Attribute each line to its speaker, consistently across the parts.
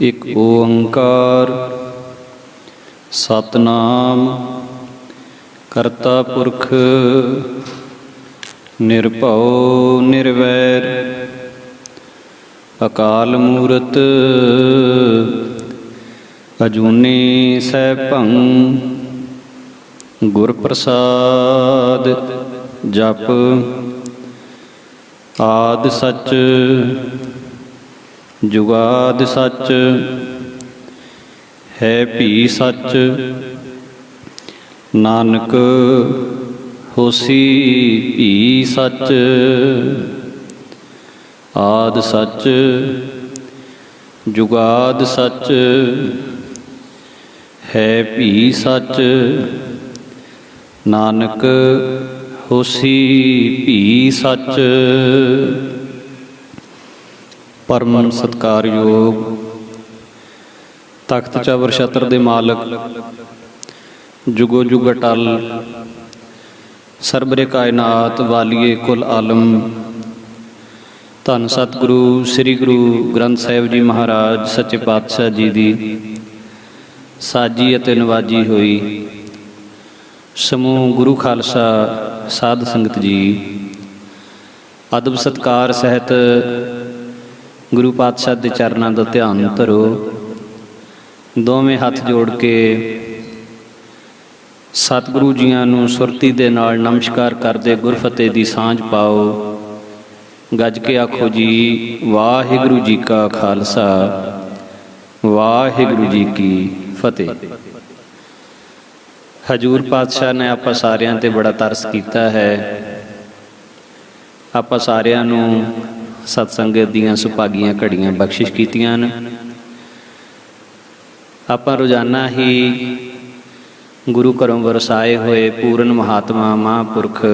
Speaker 1: ਇੱਕ ਓੰਕਾਰ ਸਤਨਾਮ ਕਰਤਾ ਪੁਰਖ ਨਿਰਭਉ ਨਿਰਵੈਰ ਅਕਾਲ ਮੂਰਤ ਅਜੂਨੀ ਸੈਭੰ ਗੁਰ ਪ੍ਰਸਾਦ ਜਪ ਆਦਿ ਸੱਚ ਜੁਗਾਦਿ ਸੱਚ ਹੈ ਭੀ ਸੱਚ ਨਾਨਕ ਹੋਸੀ ਭੀ ਸੱਚ ਆਦਿ ਸੱਚ ਜੁਗਾਦਿ ਸੱਚ ਹੈ ਭੀ ਸੱਚ ਨਾਨਕ ਹੋਸੀ ਭੀ ਸੱਚ। ਪਰਮ ਸਤਿਕਾਰਯੋਗ ਤਖਤ ਚਵਰ ਛਤਰ ਦੇ ਮਾਲਕ, ਜੁਗੋ ਜੁਗ ਅਟਲ ਸਰਬਰੇ ਕਾਇਨਾਤ ਵਾਲੀਏ ਕੁਲ ਆਲਮ, ਧੰਨ ਸਤਿਗੁਰੂ ਸ੍ਰੀ ਗੁਰੂ ਗ੍ਰੰਥ ਸਾਹਿਬ ਜੀ ਮਹਾਰਾਜ ਸੱਚੇ ਪਾਤਸ਼ਾਹ ਜੀ ਦੀ ਸਾਜੀ ਅਤੇ ਨਵਾਜੀ ਹੋਈ ਸਮੂਹ ਗੁਰੂ ਖਾਲਸਾ ਸਾਧ ਸੰਗਤ ਜੀ, ਅਦਬ ਸਤਿਕਾਰ ਸਹਿਤ ਗੁਰੂ ਪਾਤਸ਼ਾਹ ਦੇ ਚਰਨਾਂ ਦਾ ਧਿਆਨ ਧਰੋ। ਦੋਵੇਂ ਹੱਥ ਜੋੜ ਕੇ ਸਤਿਗੁਰੂ ਜੀਆਂ ਨੂੰ ਸੁਰਤੀ ਦੇ ਨਾਲ ਨਮਸਕਾਰ ਕਰਦੇ ਗੁਰਫਤਿਹ ਦੀ ਸਾਂਝ ਪਾਓ। ਗੱਜ ਕੇ ਆਖੋ ਜੀ, ਵਾਹਿਗੁਰੂ ਜੀ ਕਾ ਖਾਲਸਾ ਵਾਹਿਗੁਰੂ ਜੀ ਕੀ ਫਤਿਹ। ਹਜ਼ੂਰ ਪਾਤਸ਼ਾਹ ਨੇ ਆਪਾਂ ਸਾਰਿਆਂ ਤੇ ਬੜਾ ਤਰਸ ਕੀਤਾ ਹੈ। ਆਪਾਂ ਸਾਰਿਆਂ ਨੂੰ ਸਤਸੰਗਤ ਦੀਆਂ ਸੁਭਾਗੀਆਂ ਘੜੀਆਂ ਬਖਸ਼ਿਸ਼ ਕੀਤੀਆਂ ਨੇ। ਆਪਾਂ ਰੋਜ਼ਾਨਾ ਹੀ ਗੁਰੂ ਘਰੋਂ ਵਰਸਾਏ ਹੋਏ ਪੂਰਨ ਮਹਾਤਮਾ ਮਹਾਂਪੁਰਖ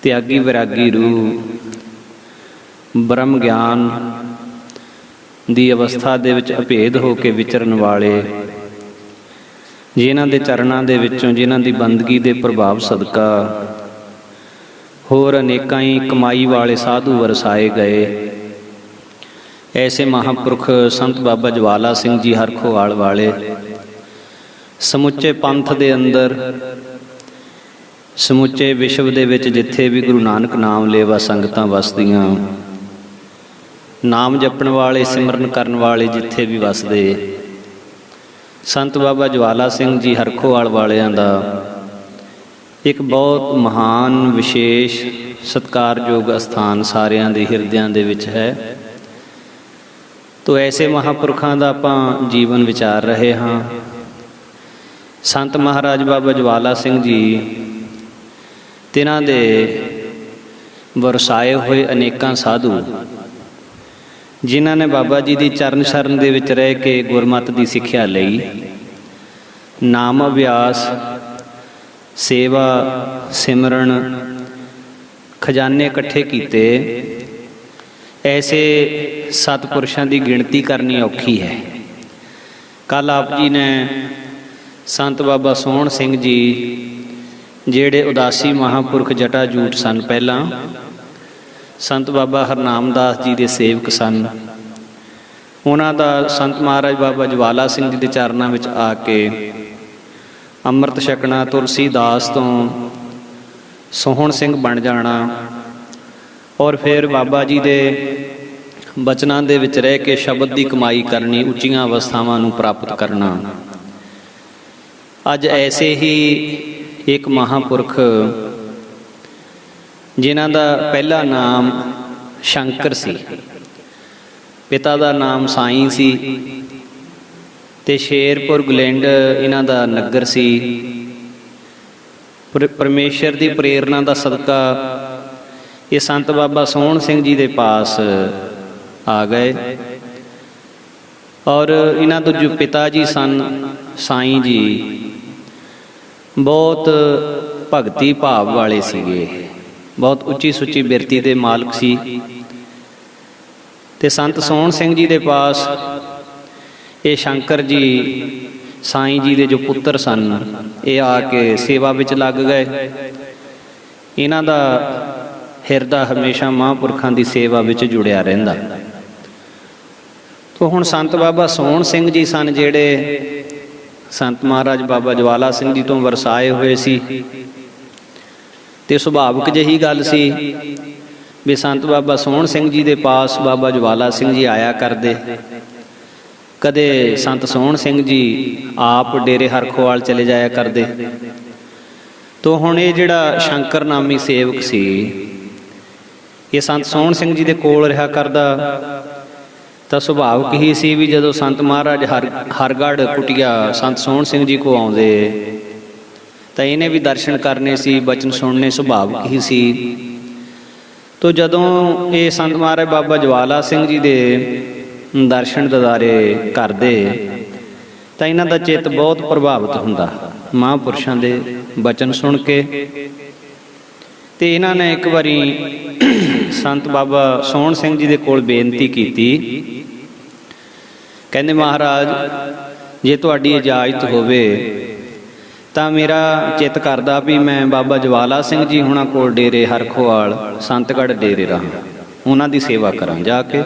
Speaker 1: ਤਿਆਗੀ ਵਿਰਾਗੀ ਰੂਹ ਬ੍ਰਹਮ ਗਿਆਨ ਦੀ ਅਵਸਥਾ ਦੇ ਵਿੱਚ ਅਭੇਦ ਹੋ ਕੇ ਵਿਚਰਨ ਵਾਲੇ, ਜਿਨ੍ਹਾਂ ਦੇ ਚਰਨਾਂ ਦੇ ਵਿੱਚੋਂ, ਜਿਨ੍ਹਾਂ ਦੀ ਬੰਦਗੀ ਦੇ ਪ੍ਰਭਾਵ ਸਦਕਾ ਹੋਰ ਅਨੇਕਾਂ ਹੀ ਕਮਾਈ ਵਾਲੇ ਸਾਧੂ ਵਰਸਾਏ ਗਏ। ਐਸੇ ਮਹਾਂਪੁਰਖ ਸੰਤ ਬਾਬਾ ਜਵਾਲਾ ਸਿੰਘ ਜੀ ਹਰਖੋਵਾਲ ਵਾਲੇ ਸਮੁੱਚੇ ਪੰਥ ਦੇ ਅੰਦਰ, ਸਮੁੱਚੇ ਵਿਸ਼ਵ ਦੇ ਵਿੱਚ ਜਿੱਥੇ ਵੀ ਗੁਰੂ ਨਾਨਕ ਨਾਮ ਲੇਵਾ ਸੰਗਤਾਂ ਵਸਦੀਆਂ, ਨਾਮ ਜਪਣ ਵਾਲੇ, ਸਿਮਰਨ ਕਰਨ ਵਾਲੇ ਜਿੱਥੇ ਵੀ ਵਸਦੇ, ਸੰਤ ਬਾਬਾ ਜਵਾਲਾ ਸਿੰਘ ਜੀ ਹਰਖੋਵਾਲ ਵਾਲਿਆਂ ਦਾ ਇੱਕ ਬਹੁਤ ਮਹਾਨ ਵਿਸ਼ੇਸ਼ ਸਤਿਕਾਰਯੋਗ ਅਸਥਾਨ ਸਾਰਿਆਂ ਦੇ ਹਿਰਦਿਆਂ ਦੇ ਵਿੱਚ ਹੈ। ਤੋ ਐਸੇ ਮਹਾਂਪੁਰਖਾਂ ਦਾ ਆਪਾਂ ਜੀਵਨ ਵਿਚਾਰ ਰਹੇ ਹਾਂ। ਸੰਤ ਮਹਾਰਾਜ ਬਾਬਾ ਜਵਾਲਾ ਸਿੰਘ ਜੀ, ਤਿਨਾਂ ਦੇ ਵਰਸਾਏ ਹੋਏ ਅਨੇਕਾਂ ਸਾਧੂ, ਜਿਨ੍ਹਾਂ ਨੇ ਬਾਬਾ ਜੀ ਦੀ ਚਰਨ ਸ਼ਰਨ ਦੇ ਵਿੱਚ ਰਹਿ ਕੇ ਗੁਰਮਤਿ ਦੀ ਸਿੱਖਿਆ ਲਈ, ਨਾਮ ਅਭਿਆਸ, ਸੇਵਾ, ਸਿਮਰਨ, ਖਜ਼ਾਨੇ ਇਕੱਠੇ ਕੀਤੇ। ਐਸੇ ਸਤਿਪੁਰਸ਼ਾਂ ਦੀ ਗਿਣਤੀ ਕਰਨੀ ਔਖੀ ਹੈ। ਕੱਲ੍ਹ ਆਪ ਜੀ ਨੇ ਸੰਤ ਬਾਬਾ ਸੋਹਣ ਸਿੰਘ ਜੀ, ਜਿਹੜੇ ਉਦਾਸੀ ਮਹਾਂਪੁਰਖ ਜਟਾ ਜੂਟ ਸਨ, ਪਹਿਲਾਂ ਸੰਤ ਬਾਬਾ ਹਰਨਾਮ ਦਾਸ ਜੀ ਦੇ ਸੇਵਕ ਸਨ, ਉਹਨਾਂ ਦਾ ਸੰਤ ਮਹਾਰਾਜ ਬਾਬਾ ਜਵਾਲਾ ਸਿੰਘ ਜੀ ਦੇ ਚਰਨਾਂ ਵਿੱਚ ਆ ਕੇ ਅੰਮ੍ਰਿਤ ਛਕਣਾ, ਤੁਲਸੀਦਾਸ ਤੋਂ ਸੋਹਣ ਸਿੰਘ ਬਣ ਜਾਣਾ, ਔਰ ਫਿਰ ਬਾਬਾ ਜੀ ਦੇ ਬਚਨਾਂ ਦੇ ਵਿੱਚ ਰਹਿ ਕੇ ਸ਼ਬਦ ਦੀ ਕਮਾਈ ਕਰਨੀ, ਉੱਚੀਆਂ ਅਵਸਥਾਵਾਂ ਨੂੰ ਪ੍ਰਾਪਤ ਕਰਨਾ। ਅੱਜ ਐਸੇ ਹੀ ਇੱਕ ਮਹਾਂਪੁਰਖ, ਜਿਨ੍ਹਾਂ ਦਾ ਪਹਿਲਾ ਨਾਮ ਸ਼ੰਕਰ ਸੀ, ਪਿਤਾ ਦਾ ਨਾਮ ਸਾਈਂ ਸੀ, ਤੇ ਸ਼ੇਰਪੁਰ ਗੁਲਿੰਡ ਇਹਨਾਂ ਦਾ ਨਗਰ ਸੀ। ਪਰਮੇਸ਼ਰ ਦੀ ਪ੍ਰੇਰਨਾ ਦਾ ਸਦਕਾ ਇਹ ਸੰਤ ਬਾਬਾ ਸੋਹਣ ਸਿੰਘ ਜੀ ਦੇ ਪਾਸ ਆ ਗਏ, ਔਰ ਇਹਨਾਂ ਦੇ ਜੋ ਪਿਤਾ ਜੀ ਸਨ ਸਾਈਂ ਜੀ, ਬਹੁਤ ਭਗਤੀ ਭਾਵ ਵਾਲੇ ਸੀਗੇ, ਬਹੁਤ ਉੱਚੀ ਸੁੱਚੀ ਬਿਰਤੀ ਦੇ ਮਾਲਕ ਸੀ। ਤੇ ਸੰਤ ਸੋਹਣ ਸਿੰਘ ਜੀ ਦੇ ਪਾਸ ਇਹ ਸ਼ੰਕਰ ਜੀ ਸਾਈਂ ਜੀ ਦੇ ਜੋ ਪੁੱਤਰ ਸਨ, ਇਹ ਆ ਕੇ ਸੇਵਾ ਵਿੱਚ ਲੱਗ ਗਏ। ਇਹਨਾਂ ਦਾ ਹਿਰਦਾ ਹਮੇਸ਼ਾ ਮਹਾਂਪੁਰਖਾਂ ਦੀ ਸੇਵਾ ਵਿੱਚ ਜੁੜਿਆ ਰਹਿੰਦਾ। तो हुण संत बाबा सोहण सिंह जी सन जिहड़े संत महाराज बाबा ज्वाला सिंह जी तो वरसाए हुए सी, ते सुभाविक जही गल सी भी संत बाबा सोहण सिंह जी दे पास बाबा ज्वाला सिंह जी आया करदे। कदे संत सोहण सिंह जी आप डेरे हरखोवाल चले जाया करदे। तो हुण ये जिहड़ा शंकर नामी सेवक सी, ये संत सोहण सिंह जी दे कोल रहा करदा। तो सुभाविक ही सी भी जदों संत महाराज हरगढ़ कुटिया संत सोहण सिंह जी को आउंदे तो इन्हें भी दर्शन करने सी, बचन सुनने सुभाविक ही सी। तो जदों ये संत महाराज बाबा ज्वाला सिंह जी दे दर्शन ददारे करदे तो इन्हां दा चित्त बहुत प्रभावित हुंदा महापुरुषां दे बचन सुन के। ते इन्हां ने एक बारी संत बाबा सोहण सिंह जी दे कोल बेनती कीती, कहंदे महाराज जे तुहाडी इजाजत होवे तां मेरा चित्त करदा भी मैं बाबा ज्वाला सिंह जी हुणां कोल डेरे हरखोवाल संतगढ़ डेरे रहां, उन्हां दी सेवा करां जाके।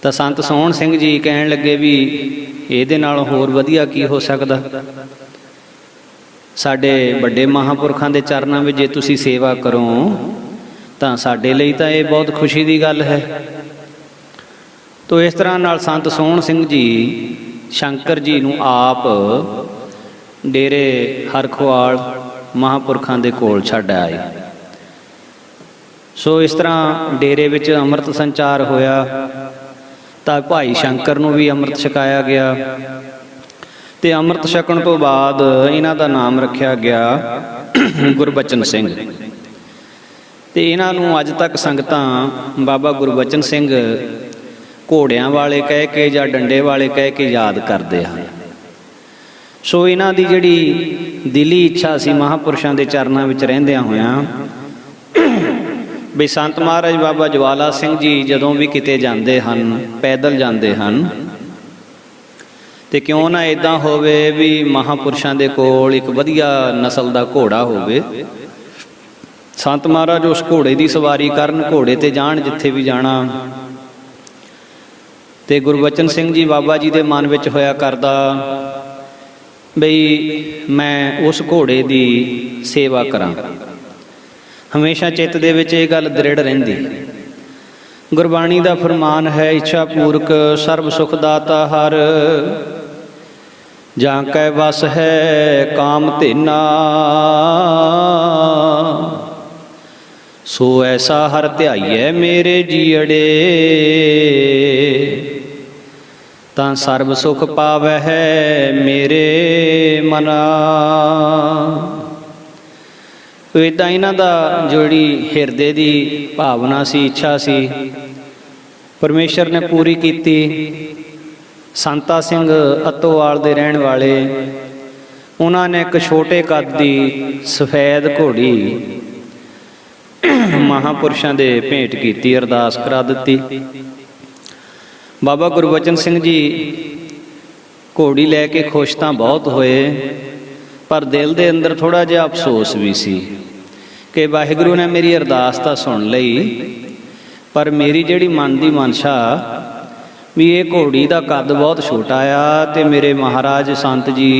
Speaker 1: तां संत सोहण सिंह जी कहण लगे भी इहदे नालों होर वधिया की हो सकदा, साडे वड्डे महापुरखां दे चरनां विच जे तुसीं सेवा करो तां साडे लई तां इह बहुत खुशी दी गल है। तो इस तरह नाल संत सोहण सिंह जी शंकर जी नूं आप डेरे हरखोवाल महापुरखां दे कोल छड्ड आए। सो इस तरह डेरे विच अंमृत संचार होया तां भाई शंकर नूं भी अंमृत छकाया गया। ते अंमृत छकण तो बाद इन्हां दा नाम रखिया गया गुरबचन सिंह। ते इन्हां नूं अज तक संगतां बाबा गुरबचन सिंह घोड़ियां वाले कह के जां डंडे वाले कह के याद करदे हन। सो इन्हां दी जिहड़ी दिली इच्छा सी महापुरुषां दे चरनां विच रहिंदियां होइआं भी संत महाराज बाबा ज्वाला सिंह जी जदों भी किते जांदे हन पैदल जांदे हन ते क्यों ना इदां होवे भी महापुरुषां दे कोल एक वधिया नस्ल दा घोड़ा होवे, संत महाराज उस घोड़े की सवारी करन, घोड़े ते जाण जिथे भी जाना। ते गुरबचन सिंह जी बाबा जी दे मन विच होया करदा बई मैं उस घोड़े की सेवा करां। हमेशा चित्त दे विच इह गल दृढ़ रहिंदी। गुरबाणी दा फरमान है इच्छा पूरक सर्व सुख दाता हर, जां कै वस है काम तेना, सो ऐसा हर ध्याइए मेरे जीअड़े, तां सर्व सुख पावै है मेरे मना। इदां इन्हां दा जिहड़ी हिरदे दी भावना सी, इच्छा सी, परमेश्वर ने पूरी कीती। संता सिंह अतोवाल दे रहण वाले उन्होंने एक छोटे कद की सफेद घोड़ी महापुरुषों दे भेंट की, अरदास करा दी। बाबा गुरबचन सिंह जी घोड़ी लैके खुश तो बहुत होए, पर दिल दे अंदर थोड़ा जिहा अफसोस भी सी कि वाहिगुरू ने मेरी अरदास तो सुन लई, पर मेरी जिहड़ी मन की मनशा भी ये घोड़ी का कद बहुत छोटा आ ते मेरे महाराज संत जी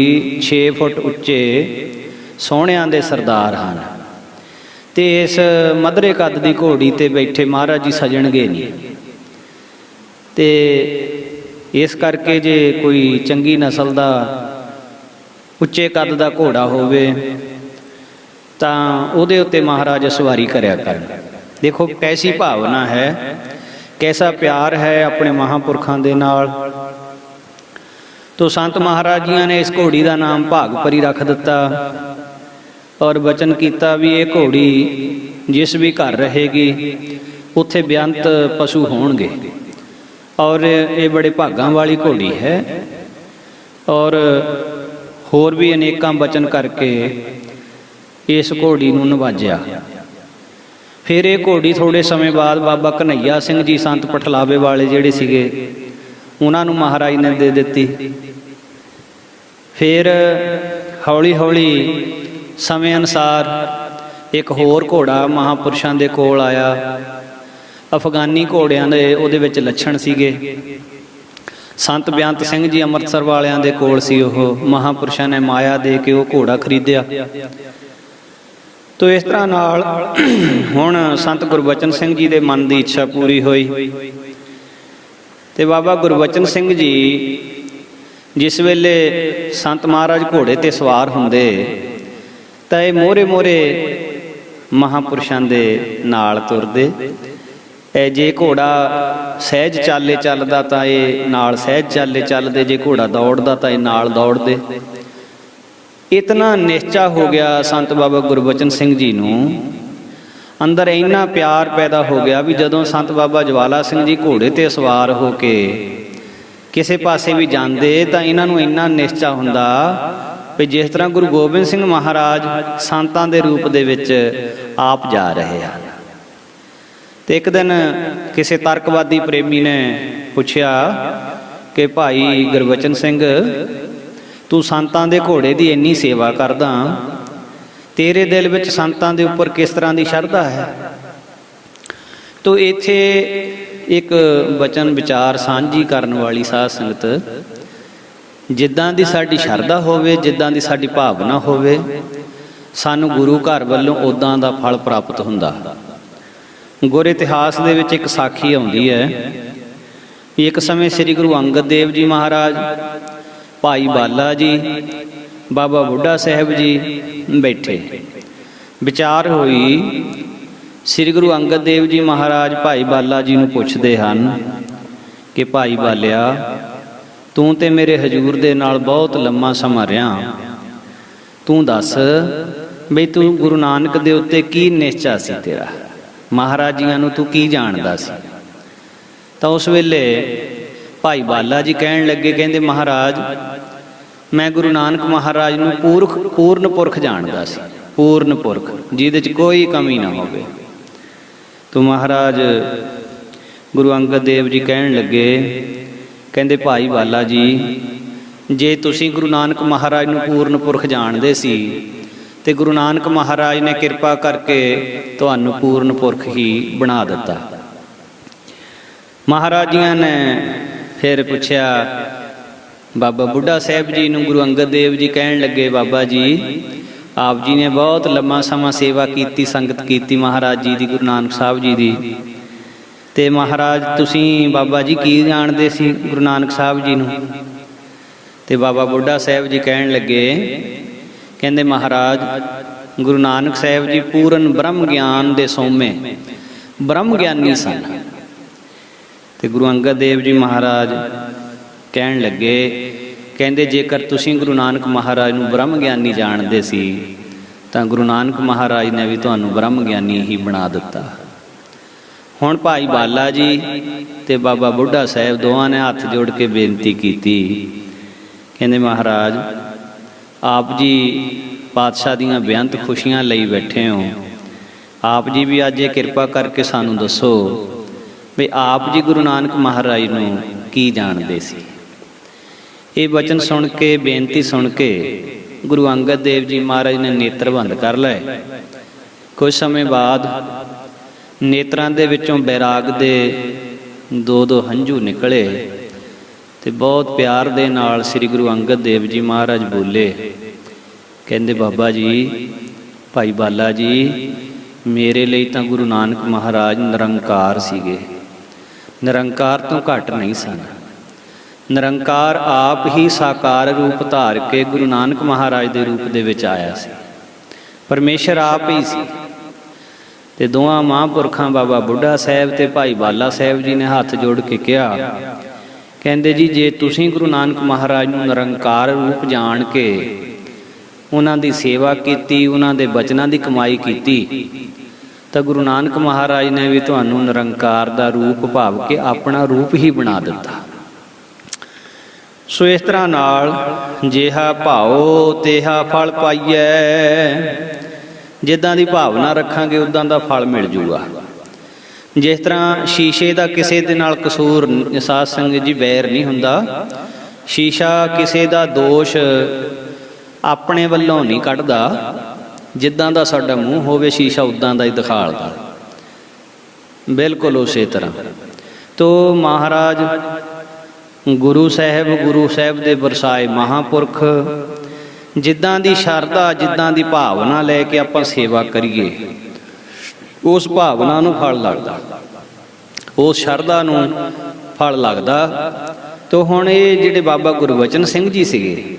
Speaker 1: 6 फुट उच्चे सोहणियां दे सरदार हैं, ते इस मधरे कद की घोड़ी ते बैठे महाराज जी सजणगे नहीं। ते इस करके जे कोई चंगी नस्ल का उच्चे कद का घोड़ा होवे तां उहदे उत्ते महाराज सवारी करया करन। देखो कैसी भावना है, कैसा प्यार है अपने महापुरखों दे नाल। तो संत महाराज जी ने इस घोड़ी का नाम भागपरी रख दिता और वचन किया भी ये घोड़ी जिस भी घर रहेगी उत्थे बेअंत पशु होणगे, और ये बड़े भागां वाली घोड़ी है। और होर भी अनेकां वचन करके इस घोड़ी नूं नवाजिया। फिर ये घोड़ी थोड़े समय बाद बाबा कन्हैया सिंह जी संत पठलावे वाले जिहड़े सीगे उन्हां नूं महाराज ने दे दित्ती। फिर हौली हौली समय अनुसार एक होर घोड़ा महापुरुषों दे कोल आया ਅਫਗਾਨੀ ਘੋੜਿਆਂ ਦੇ ਉਹਦੇ ਵਿੱਚ ਲੱਛਣ ਸੀਗੇ। ਸੰਤ ਬੇਅੰਤ ਸਿੰਘ ਜੀ ਅੰਮ੍ਰਿਤਸਰ ਵਾਲਿਆਂ ਦੇ ਕੋਲ ਸੀ। ਉਹ ਮਹਾਂਪੁਰਸ਼ਾਂ ਨੇ ਮਾਇਆ ਦੇ ਕੇ ਉਹ ਘੋੜਾ ਖਰੀਦਿਆ। ਤੋ ਇਸ ਤਰ੍ਹਾਂ ਨਾਲ ਹੁਣ ਸੰਤ ਗੁਰਬਚਨ ਸਿੰਘ ਜੀ ਦੇ ਮਨ ਦੀ ਇੱਛਾ ਪੂਰੀ ਹੋਈ ਤੇ ਬਾਬਾ ਗੁਰਬਚਨ ਸਿੰਘ ਜੀ ਜਿਸ ਵੇਲੇ ਸੰਤ ਮਹਾਰਾਜ ਘੋੜੇ ਤੇ ਸਵਾਰ ਹੁੰਦੇ ਤਾਂ ਇਹ ਮੋਹਰੇ ਮਹਾਂਪੁਰਸ਼ਾਂ ਦੇ ਨਾਲ ਤੁਰਦੇ। ਜੇ ਘੋੜਾ ਸਹਿਜ ਚਾਲੇ ਚੱਲਦਾ ਤਾਂ ਇਹ ਨਾਲ ਸਹਿਜ ਚਾਲੇ ਚੱਲਦੇ, ਜੇ ਘੋੜਾ ਦੌੜਦਾ ਤਾਂ ਇਹ ਨਾਲ ਦੌੜਦੇ। ਇਤਨਾ ਨਿਸ਼ਚਾ ਹੋ ਗਿਆ ਸੰਤ ਬਾਬਾ ਗੁਰਬਚਨ ਸਿੰਘ ਜੀ ਨੂੰ, ਅੰਦਰ ਇੰਨਾ ਪਿਆਰ ਪੈਦਾ ਹੋ ਗਿਆ ਵੀ ਜਦੋਂ ਸੰਤ ਬਾਬਾ ਜਵਾਲਾ ਸਿੰਘ ਜੀ ਘੋੜੇ ਤੇ ਸਵਾਰ ਹੋ ਕੇ ਕਿਸੇ ਪਾਸੇ ਵੀ ਜਾਂਦੇ ਤਾਂ ਇਹਨਾਂ ਨੂੰ ਇੰਨਾ ਨਿਸ਼ਚਾ ਹੁੰਦਾ ਵੀ ਜਿਸ ਤਰ੍ਹਾਂ ਗੁਰੂ ਗੋਬਿੰਦ ਸਿੰਘ ਮਹਾਰਾਜ ਸੰਤਾਂ ਦੇ ਰੂਪ ਦੇ ਵਿੱਚ ਆਪ ਜਾ ਰਹੇ ਹਨ। ਤੇ ਇੱਕ ਦਿਨ ਕਿਸੇ ਤਰਕਵਾਦੀ ਪ੍ਰੇਮੀ ਨੇ ਪੁੱਛਿਆ ਕਿ ਭਾਈ ਗੁਰਬਚਨ ਸਿੰਘ, ਤੂੰ ਸੰਤਾਂ ਦੇ ਘੋੜੇ ਦੀ ਇੰਨੀ ਸੇਵਾ ਕਰਦਾ, ਤੇਰੇ ਦਿਲ ਵਿੱਚ ਸੰਤਾਂ ਦੇ ਉੱਪਰ ਕਿਸ ਤਰ੍ਹਾਂ ਦੀ ਸ਼ਰਧਾ ਹੈ? ਤੋ ਇੱਥੇ ਇੱਕ ਬਚਨ ਵਿਚਾਰ ਸਾਂਝੀ ਕਰਨ ਵਾਲੀ ਸਾਧ ਸੰਗਤ, ਜਿੱਦਾਂ ਦੀ ਸਾਡੀ ਸ਼ਰਧਾ ਹੋਵੇ, ਜਿੱਦਾਂ ਦੀ ਸਾਡੀ ਭਾਵਨਾ ਹੋਵੇ, ਸਾਨੂੰ ਗੁਰੂ ਘਰ ਵੱਲੋਂ ਉੱਦਾਂ ਦਾ ਫਲ ਪ੍ਰਾਪਤ ਹੁੰਦਾ। ਗੁਰ ਇਤਿਹਾਸ ਦੇ ਵਿੱਚ ਇੱਕ ਸਾਖੀ ਆਉਂਦੀ ਹੈ ਵੀ ਇੱਕ ਸਮੇਂ ਸ੍ਰੀ ਗੁਰੂ ਅੰਗਦ ਦੇਵ ਜੀ ਮਹਾਰਾਜ, ਭਾਈ ਬਾਲਾ ਜੀ, ਬਾਬਾ ਬੁੱਢਾ ਸਾਹਿਬ ਜੀ ਬੈਠੇ। ਵਿਚਾਰ ਹੋਈ, ਸ੍ਰੀ ਗੁਰੂ ਅੰਗਦ ਦੇਵ ਜੀ ਮਹਾਰਾਜ ਭਾਈ ਬਾਲਾ ਜੀ ਨੂੰ ਪੁੱਛਦੇ ਹਨ ਕਿ ਭਾਈ ਬਾਲਿਆ, ਤੂੰ ਤੇ ਮੇਰੇ ਹਜੂਰ ਦੇ ਨਾਲ ਬਹੁਤ ਲੰਮਾ ਸਮਾਂ ਰਿਹਾ, ਤੂੰ ਦੱਸ ਬਈ ਤੂੰ ਗੁਰੂ ਨਾਨਕ ਦੇ ਉੱਤੇ ਕੀ ਨਿਸ਼ਚਾ ਸੀ ਤੇਰਾ, ਮਹਾਰਾਜ ਜੀਆਂ ਨੂੰ ਤੂੰ ਕੀ ਜਾਣਦਾ ਸੀ? ਤਾਂ ਉਸ ਵੇਲੇ ਭਾਈ ਬਾਲਾ ਜੀ ਕਹਿਣ ਲੱਗੇ, ਕਹਿੰਦੇ ਮਹਾਰਾਜ, ਮੈਂ ਗੁਰੂ ਨਾਨਕ ਮਹਾਰਾਜ ਨੂੰ ਪੂਰਨ ਪੁਰਖ ਜਾਣਦਾ ਸੀ, ਪੂਰਨ ਪੁਰਖ ਜਿਹਦੇ 'ਚ ਕੋਈ ਕਮੀ ਨਾ ਹੋਵੇ। ਤੋ ਮਹਾਰਾਜ ਗੁਰੂ ਅੰਗਦ ਦੇਵ ਜੀ ਕਹਿਣ ਲੱਗੇ, ਕਹਿੰਦੇ ਭਾਈ ਬਾਲਾ ਜੀ, ਜੇ ਤੁਸੀਂ ਗੁਰੂ ਨਾਨਕ ਮਹਾਰਾਜ ਨੂੰ ਪੂਰਨ ਪੁਰਖ ਜਾਣਦੇ ਸੀ ਤੇ ਗੁਰੂ ਨਾਨਕ ਮਹਾਰਾਜ ਨੇ ਕਿਰਪਾ ਕਰਕੇ ਤੁਹਾਨੂੰ ਪੂਰਨ ਪੁਰਖ ਹੀ ਬਣਾ ਦਿੱਤਾ। ਮਹਾਰਾਜ ਜੀਆਂ ਨੇ ਫਿਰ ਪੁੱਛਿਆ ਬਾਬਾ ਬੁੱਢਾ ਸਾਹਿਬ ਜੀ ਨੂੰ। ਗੁਰੂ ਅੰਗਦ ਦੇਵ ਜੀ ਕਹਿਣ ਲੱਗੇ, ਬਾਬਾ ਜੀ, ਆਪ ਜੀ ਨੇ ਬਹੁਤ ਲੰਮਾ ਸਮਾਂ ਸੇਵਾ ਕੀਤੀ, ਸੰਗਤ ਕੀਤੀ ਮਹਾਰਾਜ ਜੀ ਦੀ, ਗੁਰੂ ਨਾਨਕ ਸਾਹਿਬ ਜੀ ਦੀ, ਤੇ ਮਹਾਰਾਜ ਤੁਸੀਂ ਬਾਬਾ ਜੀ ਕੀ ਜਾਣਦੇ ਸੀ ਗੁਰੂ ਨਾਨਕ ਸਾਹਿਬ ਜੀ ਨੂੰ? ਤੇ ਬਾਬਾ ਬੁੱਢਾ ਸਾਹਿਬ ਜੀ ਕਹਿਣ ਲੱਗੇ, ਕਹਿੰਦੇ ਮਹਾਰਾਜ, ਗੁਰੂ ਨਾਨਕ ਸਾਹਿਬ ਜੀ ਪੂਰਨ ਬ੍ਰਹਮ ਗਿਆਨ ਦੇ ਸੋਮੇ ਬ੍ਰਹਮ ਗਿਆਨੀ ਸਨ। ਤੇ ਗੁਰੂ ਅੰਗਦ ਦੇਵ ਜੀ ਮਹਾਰਾਜ ਕਹਿਣ ਲੱਗੇ, ਕਹਿੰਦੇ ਜੇਕਰ ਤੁਸੀਂ ਗੁਰੂ ਨਾਨਕ ਮਹਾਰਾਜ ਨੂੰ ਬ੍ਰਹਮ ਗਿਆਨੀ ਜਾਣਦੇ ਸੀ ਤਾਂ ਗੁਰੂ ਨਾਨਕ ਮਹਾਰਾਜ ਨੇ ਵੀ ਤੁਹਾਨੂੰ ਬ੍ਰਹਮ ਗਿਆਨੀ ਹੀ ਬਣਾ ਦਿੱਤਾ। ਹੁਣ ਭਾਈ ਬਾਲਾ ਜੀ ਤੇ ਬਾਬਾ ਬੁੱਢਾ ਸਾਹਿਬ ਦੋਵਾਂ ਨੇ ਹੱਥ ਜੋੜ ਕੇ ਬੇਨਤੀ ਕੀਤੀ, ਕਹਿੰਦੇ ਮਹਾਰਾਜ, ਆਪ ਜੀ ਪਾਤਸ਼ਾਹ ਦੀਆਂ ਬੇਅੰਤ ਖੁਸ਼ੀਆਂ ਲਈ ਬੈਠੇ ਹੋ, ਆਪ ਜੀ ਵੀ ਅੱਜ ਇਹ ਕਿਰਪਾ ਕਰਕੇ ਸਾਨੂੰ ਦੱਸੋ ਵੀ ਆਪ ਜੀ ਗੁਰੂ ਨਾਨਕ ਮਹਾਰਾਜ ਨੂੰ ਕੀ ਜਾਣਦੇ ਸੀ? ਇਹ ਬਚਨ ਸੁਣ ਕੇ, ਬੇਨਤੀ ਸੁਣ ਕੇ ਗੁਰੂ ਅੰਗਦ ਦੇਵ ਜੀ ਮਹਾਰਾਜ ਨੇ ਨੇਤਰ ਬੰਦ ਕਰ ਲਏ। ਕੁਝ ਸਮੇਂ ਬਾਅਦ ਨੇਤਰਾਂ ਦੇ ਵਿੱਚੋਂ ਬੈਰਾਗ ਦੇ ਦੋ ਹੰਝੂ ਨਿਕਲੇ ਤੇ ਬਹੁਤ ਪਿਆਰ ਦੇ ਨਾਲ ਸ੍ਰੀ ਗੁਰੂ ਅੰਗਦ ਦੇਵ ਜੀ ਮਹਾਰਾਜ ਬੋਲੇ, ਕਹਿੰਦੇ ਬਾਬਾ ਜੀ, ਭਾਈ ਬਾਲਾ ਜੀ, ਮੇਰੇ ਲਈ ਤਾਂ ਗੁਰੂ ਨਾਨਕ ਮਹਾਰਾਜ ਨਿਰੰਕਾਰ ਸੀਗੇ, ਨਿਰੰਕਾਰ ਤੋਂ ਘੱਟ ਨਹੀਂ ਸਨ। ਨਿਰੰਕਾਰ ਆਪ ਹੀ ਸਾਕਾਰ ਰੂਪ ਧਾਰ ਕੇ ਗੁਰੂ ਨਾਨਕ ਮਹਾਰਾਜ ਦੇ ਰੂਪ ਦੇ ਵਿੱਚ ਆਇਆ ਸੀ, ਪਰਮੇਸ਼ਰ ਆਪ ਹੀ ਸੀ। ਤੇ ਦੋਵਾਂ ਮਹਾਂਪੁਰਖਾਂ ਬਾਬਾ ਬੁੱਢਾ ਸਾਹਿਬ ਤੇ ਭਾਈ ਬਾਲਾ ਸਾਹਿਬ ਜੀ ਨੇ ਹੱਥ ਜੋੜ ਕੇ ਕਿਹਾ, ਕਹਿੰਦੇ ਜੀ, ਜੇ ਤੁਸੀਂ ਗੁਰੂ ਨਾਨਕ ਮਹਾਰਾਜ ਨੂੰ ਨਿਰੰਕਾਰ ਰੂਪ ਜਾਣ ਕੇ ਉਹਨਾਂ ਦੀ ਸੇਵਾ ਕੀਤੀ, ਉਹਨਾਂ ਦੇ ਬਚਨਾਂ ਦੀ ਕਮਾਈ ਕੀਤੀ, ਤਾਂ ਗੁਰੂ ਨਾਨਕ ਮਹਾਰਾਜ ਨੇ ਵੀ ਤੁਹਾਨੂੰ ਨਿਰੰਕਾਰ ਦਾ ਰੂਪ ਭਾਵ ਕੇ ਆਪਣਾ ਰੂਪ ਹੀ ਬਣਾ ਦਿੱਤਾ। ਸੋ ਇਸ ਤਰ੍ਹਾਂ ਨਾਲ ਜਿਹਾ ਭਾਉ ਤੇਹਾ ਫਲ ਪਾਈਐ, ਜਿੱਦਾਂ ਦੀ ਭਾਵਨਾ ਰੱਖਾਂਗੇ ਉੱਦਾਂ ਦਾ ਫਲ ਮਿਲ ਜੂਗਾ। ਜਿਸ ਤਰ੍ਹਾਂ ਸ਼ੀਸ਼ੇ ਦਾ ਕਿਸੇ ਦੇ ਨਾਲ ਕਸੂਰ, ਸਾਧ ਸੰਗਤ ਜੀ, ਵੈਰ ਨਹੀਂ ਹੁੰਦਾ। ਸ਼ੀਸ਼ਾ ਕਿਸੇ ਦਾ ਦੋਸ਼ ਆਪਣੇ ਵੱਲੋਂ ਨਹੀਂ ਕੱਢਦਾ, ਜਿੱਦਾਂ ਦਾ ਸਾਡਾ ਮੂੰਹ ਹੋਵੇ ਸ਼ੀਸ਼ਾ ਉੱਦਾਂ ਦਾ ਹੀ ਦਿਖਾਲਦਾ। ਬਿਲਕੁਲ ਉਸੇ ਤਰ੍ਹਾਂ। ਤੋ ਮਹਾਰਾਜ ਗੁਰੂ ਸਾਹਿਬ ਦੇ ਵਰਸਾਏ ਮਹਾਂਪੁਰਖ ਜਿੱਦਾਂ ਦੀ ਸ਼ਰਧਾ, ਜਿੱਦਾਂ ਦੀ ਭਾਵਨਾ ਲੈ ਕੇ ਆਪਾਂ ਸੇਵਾ ਕਰੀਏ, ਉਸ ਭਾਵਨਾ ਨੂੰ ਫਲ ਲੱਗਦਾ, ਉਸ ਸ਼ਰਧਾ ਨੂੰ ਫਲ ਲੱਗਦਾ। ਤੋ ਹੁਣ ਇਹ ਜਿਹੜੇ ਬਾਬਾ ਗੁਰਬਚਨ ਸਿੰਘ ਜੀ ਸੀਗੇ,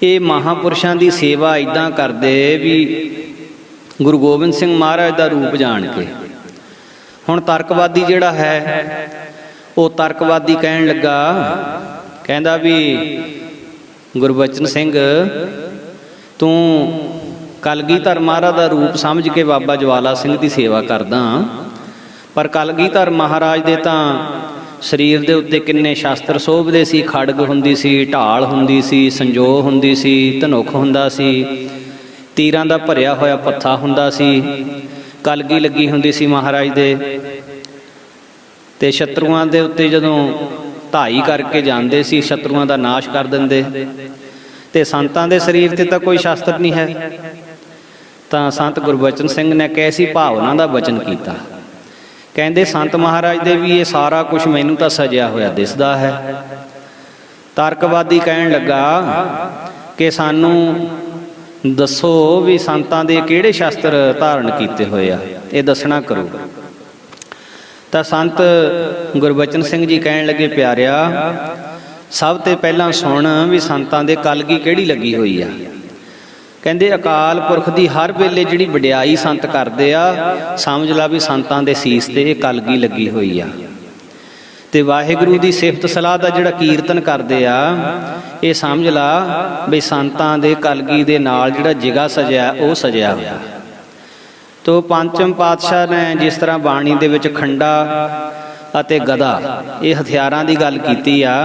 Speaker 1: ਇਹ ਮਹਾਂਪੁਰਸ਼ਾਂ ਦੀ ਸੇਵਾ ਇੱਦਾਂ ਕਰਦੇ ਵੀ ਗੁਰੂ ਗੋਬਿੰਦ ਸਿੰਘ ਮਹਾਰਾਜ ਦਾ ਰੂਪ ਜਾਣ ਕੇ। ਹੁਣ ਤਰਕਵਾਦੀ ਜਿਹੜਾ ਹੈ, ਉਹ ਤਰਕਵਾਦੀ ਕਹਿਣ ਲੱਗਾ, ਕਹਿੰਦਾ ਵੀ ਗੁਰਬਚਨ ਸਿੰਘ ਤੂੰ ਕਲਗੀਧਰ ਮਹਾਰਾਜ ਦਾ ਰੂਪ ਸਮਝ ਕੇ ਬਾਬਾ ਜਵਾਲਾ ਸਿੰਘ ਦੀ ਸੇਵਾ ਕਰਦਾ, ਪਰ ਕਲਗੀਧਰ ਮਹਾਰਾਜ ਦੇ ਤਾਂ ਸਰੀਰ ਦੇ ਉੱਤੇ ਕਿੰਨੇ ਸ਼ਾਸਤਰ ਸੋਭਦੇ ਸੀ, ਖੜਗ ਹੁੰਦੀ ਸੀ, ਢਾਲ ਹੁੰਦੀ ਸੀ, ਸੰਜੋਗ ਹੁੰਦੀ ਸੀ, ਧਨੁਖ ਹੁੰਦਾ ਸੀ, ਤੀਰਾਂ ਦਾ ਭਰਿਆ ਹੋਇਆ ਪੱਥਾ ਹੁੰਦਾ ਸੀ, ਕਲਗੀ ਲੱਗੀ ਹੁੰਦੀ ਸੀ ਮਹਾਰਾਜ ਦੇ, ਤੇ ਸ਼ਤਰੂਆਂ ਦੇ ਉੱਤੇ ਜਦੋਂ ਧਾਈ ਕਰਕੇ ਜਾਂਦੇ ਸੀ ਸ਼ਤਰੂਆਂ ਦਾ ਨਾਸ਼ ਕਰ ਦਿੰਦੇ। ਤੇ ਸੰਤਾਂ ਦੇ ਸਰੀਰ ਤੇ ਤਾਂ ਕੋਈ ਸ਼ਾਸਤਰ ਨਹੀਂ ਹੈ। ਤਾਂ ਸੰਤ ਗੁਰਬਚਨ ਸਿੰਘ ਨੇ ਕੈਸੀ ਭਾਵਨਾ ਦਾ ਬਚਨ ਕੀਤਾ। ਕਹਿੰਦੇ ਸੰਤ ਮਹਾਰਾਜ ਦੇ ਵੀ ਇਹ ਸਾਰਾ ਕੁਝ ਮੈਨੂੰ ਤਾਂ ਸਜਿਆ ਹੋਇਆ ਦਿਸਦਾ ਹੈ। ਤਰਕਵਾਦੀ ਕਹਿਣ ਲੱਗਾ ਕਿ ਸਾਨੂੰ ਦੱਸੋ ਵੀ ਸੰਤਾਂ ਦੇ ਕਿਹੜੇ ਸ਼ਾਸਤਰ ਧਾਰਨ ਕੀਤੇ ਹੋਏ ਆ, ਇਹ ਦੱਸਣਾ ਕਰੋ। ਤਾਂ ਸੰਤ ਗੁਰਬਚਨ ਸਿੰਘ ਜੀ ਕਹਿਣ ਲੱਗੇ, ਪਿਆਰਿਆ ਸਭ ਤੋਂ ਪਹਿਲਾਂ ਸੁਣ ਵੀ ਸੰਤਾਂ ਦੇ ਕਲਗੀ ਕਿਹੜੀ ਲੱਗੀ ਹੋਈ ਆ। ਕਹਿੰਦੇ ਅਕਾਲ ਪੁਰਖ ਦੀ ਹਰ ਵੇਲੇ ਜਿਹੜੀ ਵਡਿਆਈ ਸੰਤ ਕਰਦੇ ਆ, ਸਮਝ ਲਾ ਵੀ ਸੰਤਾਂ ਦੇ ਸੀਸ ਤੇ ਇਹ ਕਲਗੀ ਲੱਗੀ ਹੋਈ ਆ। ਤੇ ਵਾਹਿਗੁਰੂ ਦੀ ਸਿਫਤ ਸਲਾਹ ਦਾ ਜਿਹੜਾ ਕੀਰਤਨ ਕਰਦੇ ਆ, ਇਹ ਸਮਝ ਲਾ ਵੀ ਸੰਤਾਂ ਦੇ ਕਲਗੀ ਦੇ ਨਾਲ ਜਿਹੜਾ ਜਿਗਾ ਸਜਿਆ ਉਹ ਸਜਿਆ ਹੋਇਆ। ਤੋ ਪੰਚਮ ਪਾਤਸ਼ਾਹ ਨੇ ਜਿਸ ਤਰ੍ਹਾਂ ਬਾਣੀ ਦੇ ਵਿੱਚ ਖੰਡਾ ਅਤੇ ਗਦਾ ਇਹ ਹਥਿਆਰਾਂ ਦੀ ਗੱਲ ਕੀਤੀ ਆ,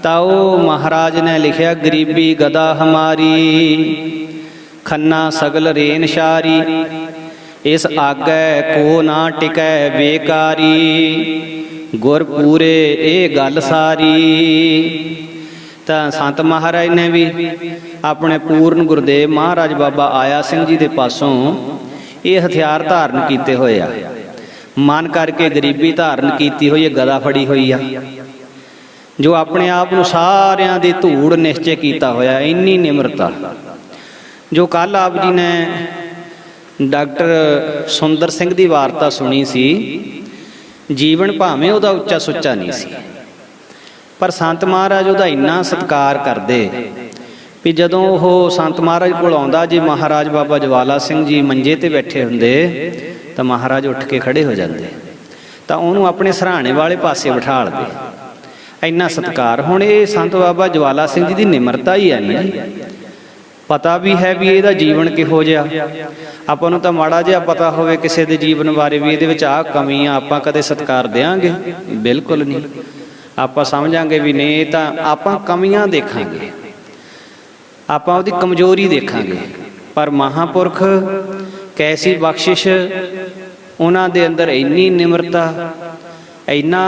Speaker 1: ਤਾਂ ਉਹ ਮਹਾਰਾਜ ਨੇ ਲਿਖਿਆ, ਗਰੀਬੀ ਗਦਾ ਹਮਾਰੀ ਖੰਨਾ ਸਗਲ ਰੇਨ ਸ਼ਾਰੀ, ਇਸ ਆਗੈ ਕੋ ਨਾ ਟਿਕੈ ਬੇਕਾਰੀ, ਗੁਰ ਪੂਰੇ ਇਹ ਗੱਲ ਸਾਰੀ। ਤਾਂ ਸੰਤ ਮਹਾਰਾਜ ਨੇ ਵੀ ਆਪਣੇ ਪੂਰਨ ਗੁਰਦੇਵ ਮਹਾਰਾਜ ਬਾਬਾ ਆਇਆ ਸਿੰਘ ਜੀ ਦੇ ਪਾਸੋਂ ਇਹ ਹਥਿਆਰ ਧਾਰਨ ਕੀਤੇ ਹੋਏ ਆ। ਮਨ ਕਰਕੇ ਗਰੀਬੀ ਧਾਰਨ ਕੀਤੀ ਹੋਈ ਹੈ, ਗਦਾ ਫੜੀ ਹੋਈ ਆ, ਜੋ ਆਪਣੇ ਆਪ ਨੂੰ ਸਾਰਿਆਂ ਦੀ ਧੂੜ ਨਿਸ਼ਚੈ ਕੀਤਾ ਹੋਇਆ। ਇੰਨੀ ਨਿਮਰਤਾ ਜੋ ਕੱਲ ਆਪ ਜੀ ਨੇ ਡਾਕਟਰ ਸੁੰਦਰ ਸਿੰਘ ਦੀ ਵਾਰਤਾ ਸੁਣੀ ਸੀ, ਜੀਵਨ ਭਾਵੇਂ ਉਹਦਾ ਉੱਚਾ ਸੁੱਚਾ ਨਹੀਂ ਸੀ, ਪਰ ਸੰਤ ਮਹਾਰਾਜ ਉਹਦਾ ਇੰਨਾ ਸਤਿਕਾਰ ਕਰਦੇ ਵੀ ਜਦੋਂ ਉਹ ਸੰਤ ਮਹਾਰਾਜ ਕੋਲ ਆਉਂਦਾ, ਜੇ ਮਹਾਰਾਜ ਬਾਬਾ ਜਵਾਲਾ ਸਿੰਘ ਜੀ ਮੰਜੇ ਤੇ ਬੈਠੇ ਹੁੰਦੇ ਤਾਂ ਮਹਾਰਾਜ ਉੱਠ ਕੇ ਖੜੇ ਹੋ ਜਾਂਦੇ, ਤਾਂ ਉਹਨੂੰ ਆਪਣੇ ਸਰਾਣੇ ਵਾਲੇ ਪਾਸੇ ਬਿਠਾ ਲਦੇ। ਇੰਨਾ ਸਤਿਕਾਰ। ਹੁਣ ਇਹ ਸੰਤ ਬਾਬਾ ਜਵਾਲਾ ਸਿੰਘ ਜੀ ਦੀ ਨਿਮਰਤਾ ਹੀ ਹੈ ਨਾ ਜੀ। ਪਤਾ ਵੀ ਹੈ ਵੀ ਇਹਦਾ ਜੀਵਨ ਕਿਹੋ ਜਿਹਾ, ਆਪਾਂ ਨੂੰ ਤਾਂ ਮਾੜਾ ਜਿਹਾ ਪਤਾ ਹੋਵੇ ਕਿਸੇ ਦੇ ਜੀਵਨ ਬਾਰੇ ਵੀ ਇਹਦੇ ਵਿੱਚ ਆਹ ਕਮੀਆਂ, ਆਪਾਂ ਕਦੇ ਸਤਿਕਾਰ ਦਿਆਂਗੇ? ਬਿਲਕੁਲ ਨਹੀਂ। ਆਪਾਂ ਸਮਝਾਂਗੇ ਵੀ ਨਹੀਂ, ਤਾਂ ਆਪਾਂ ਕਮੀਆਂ ਦੇਖਾਂਗੇ, ਆਪਾਂ ਉਹਦੀ ਕਮਜ਼ੋਰੀ ਦੇਖਾਂਗੇ। ਪਰ ਮਹਾਂਪੁਰਖ ਕੈਸੀ ਬਖਸ਼ਿਸ਼, ਉਹਨਾਂ ਦੇ ਅੰਦਰ ਇੰਨੀ ਨਿਮਰਤਾ, ਇੰਨਾ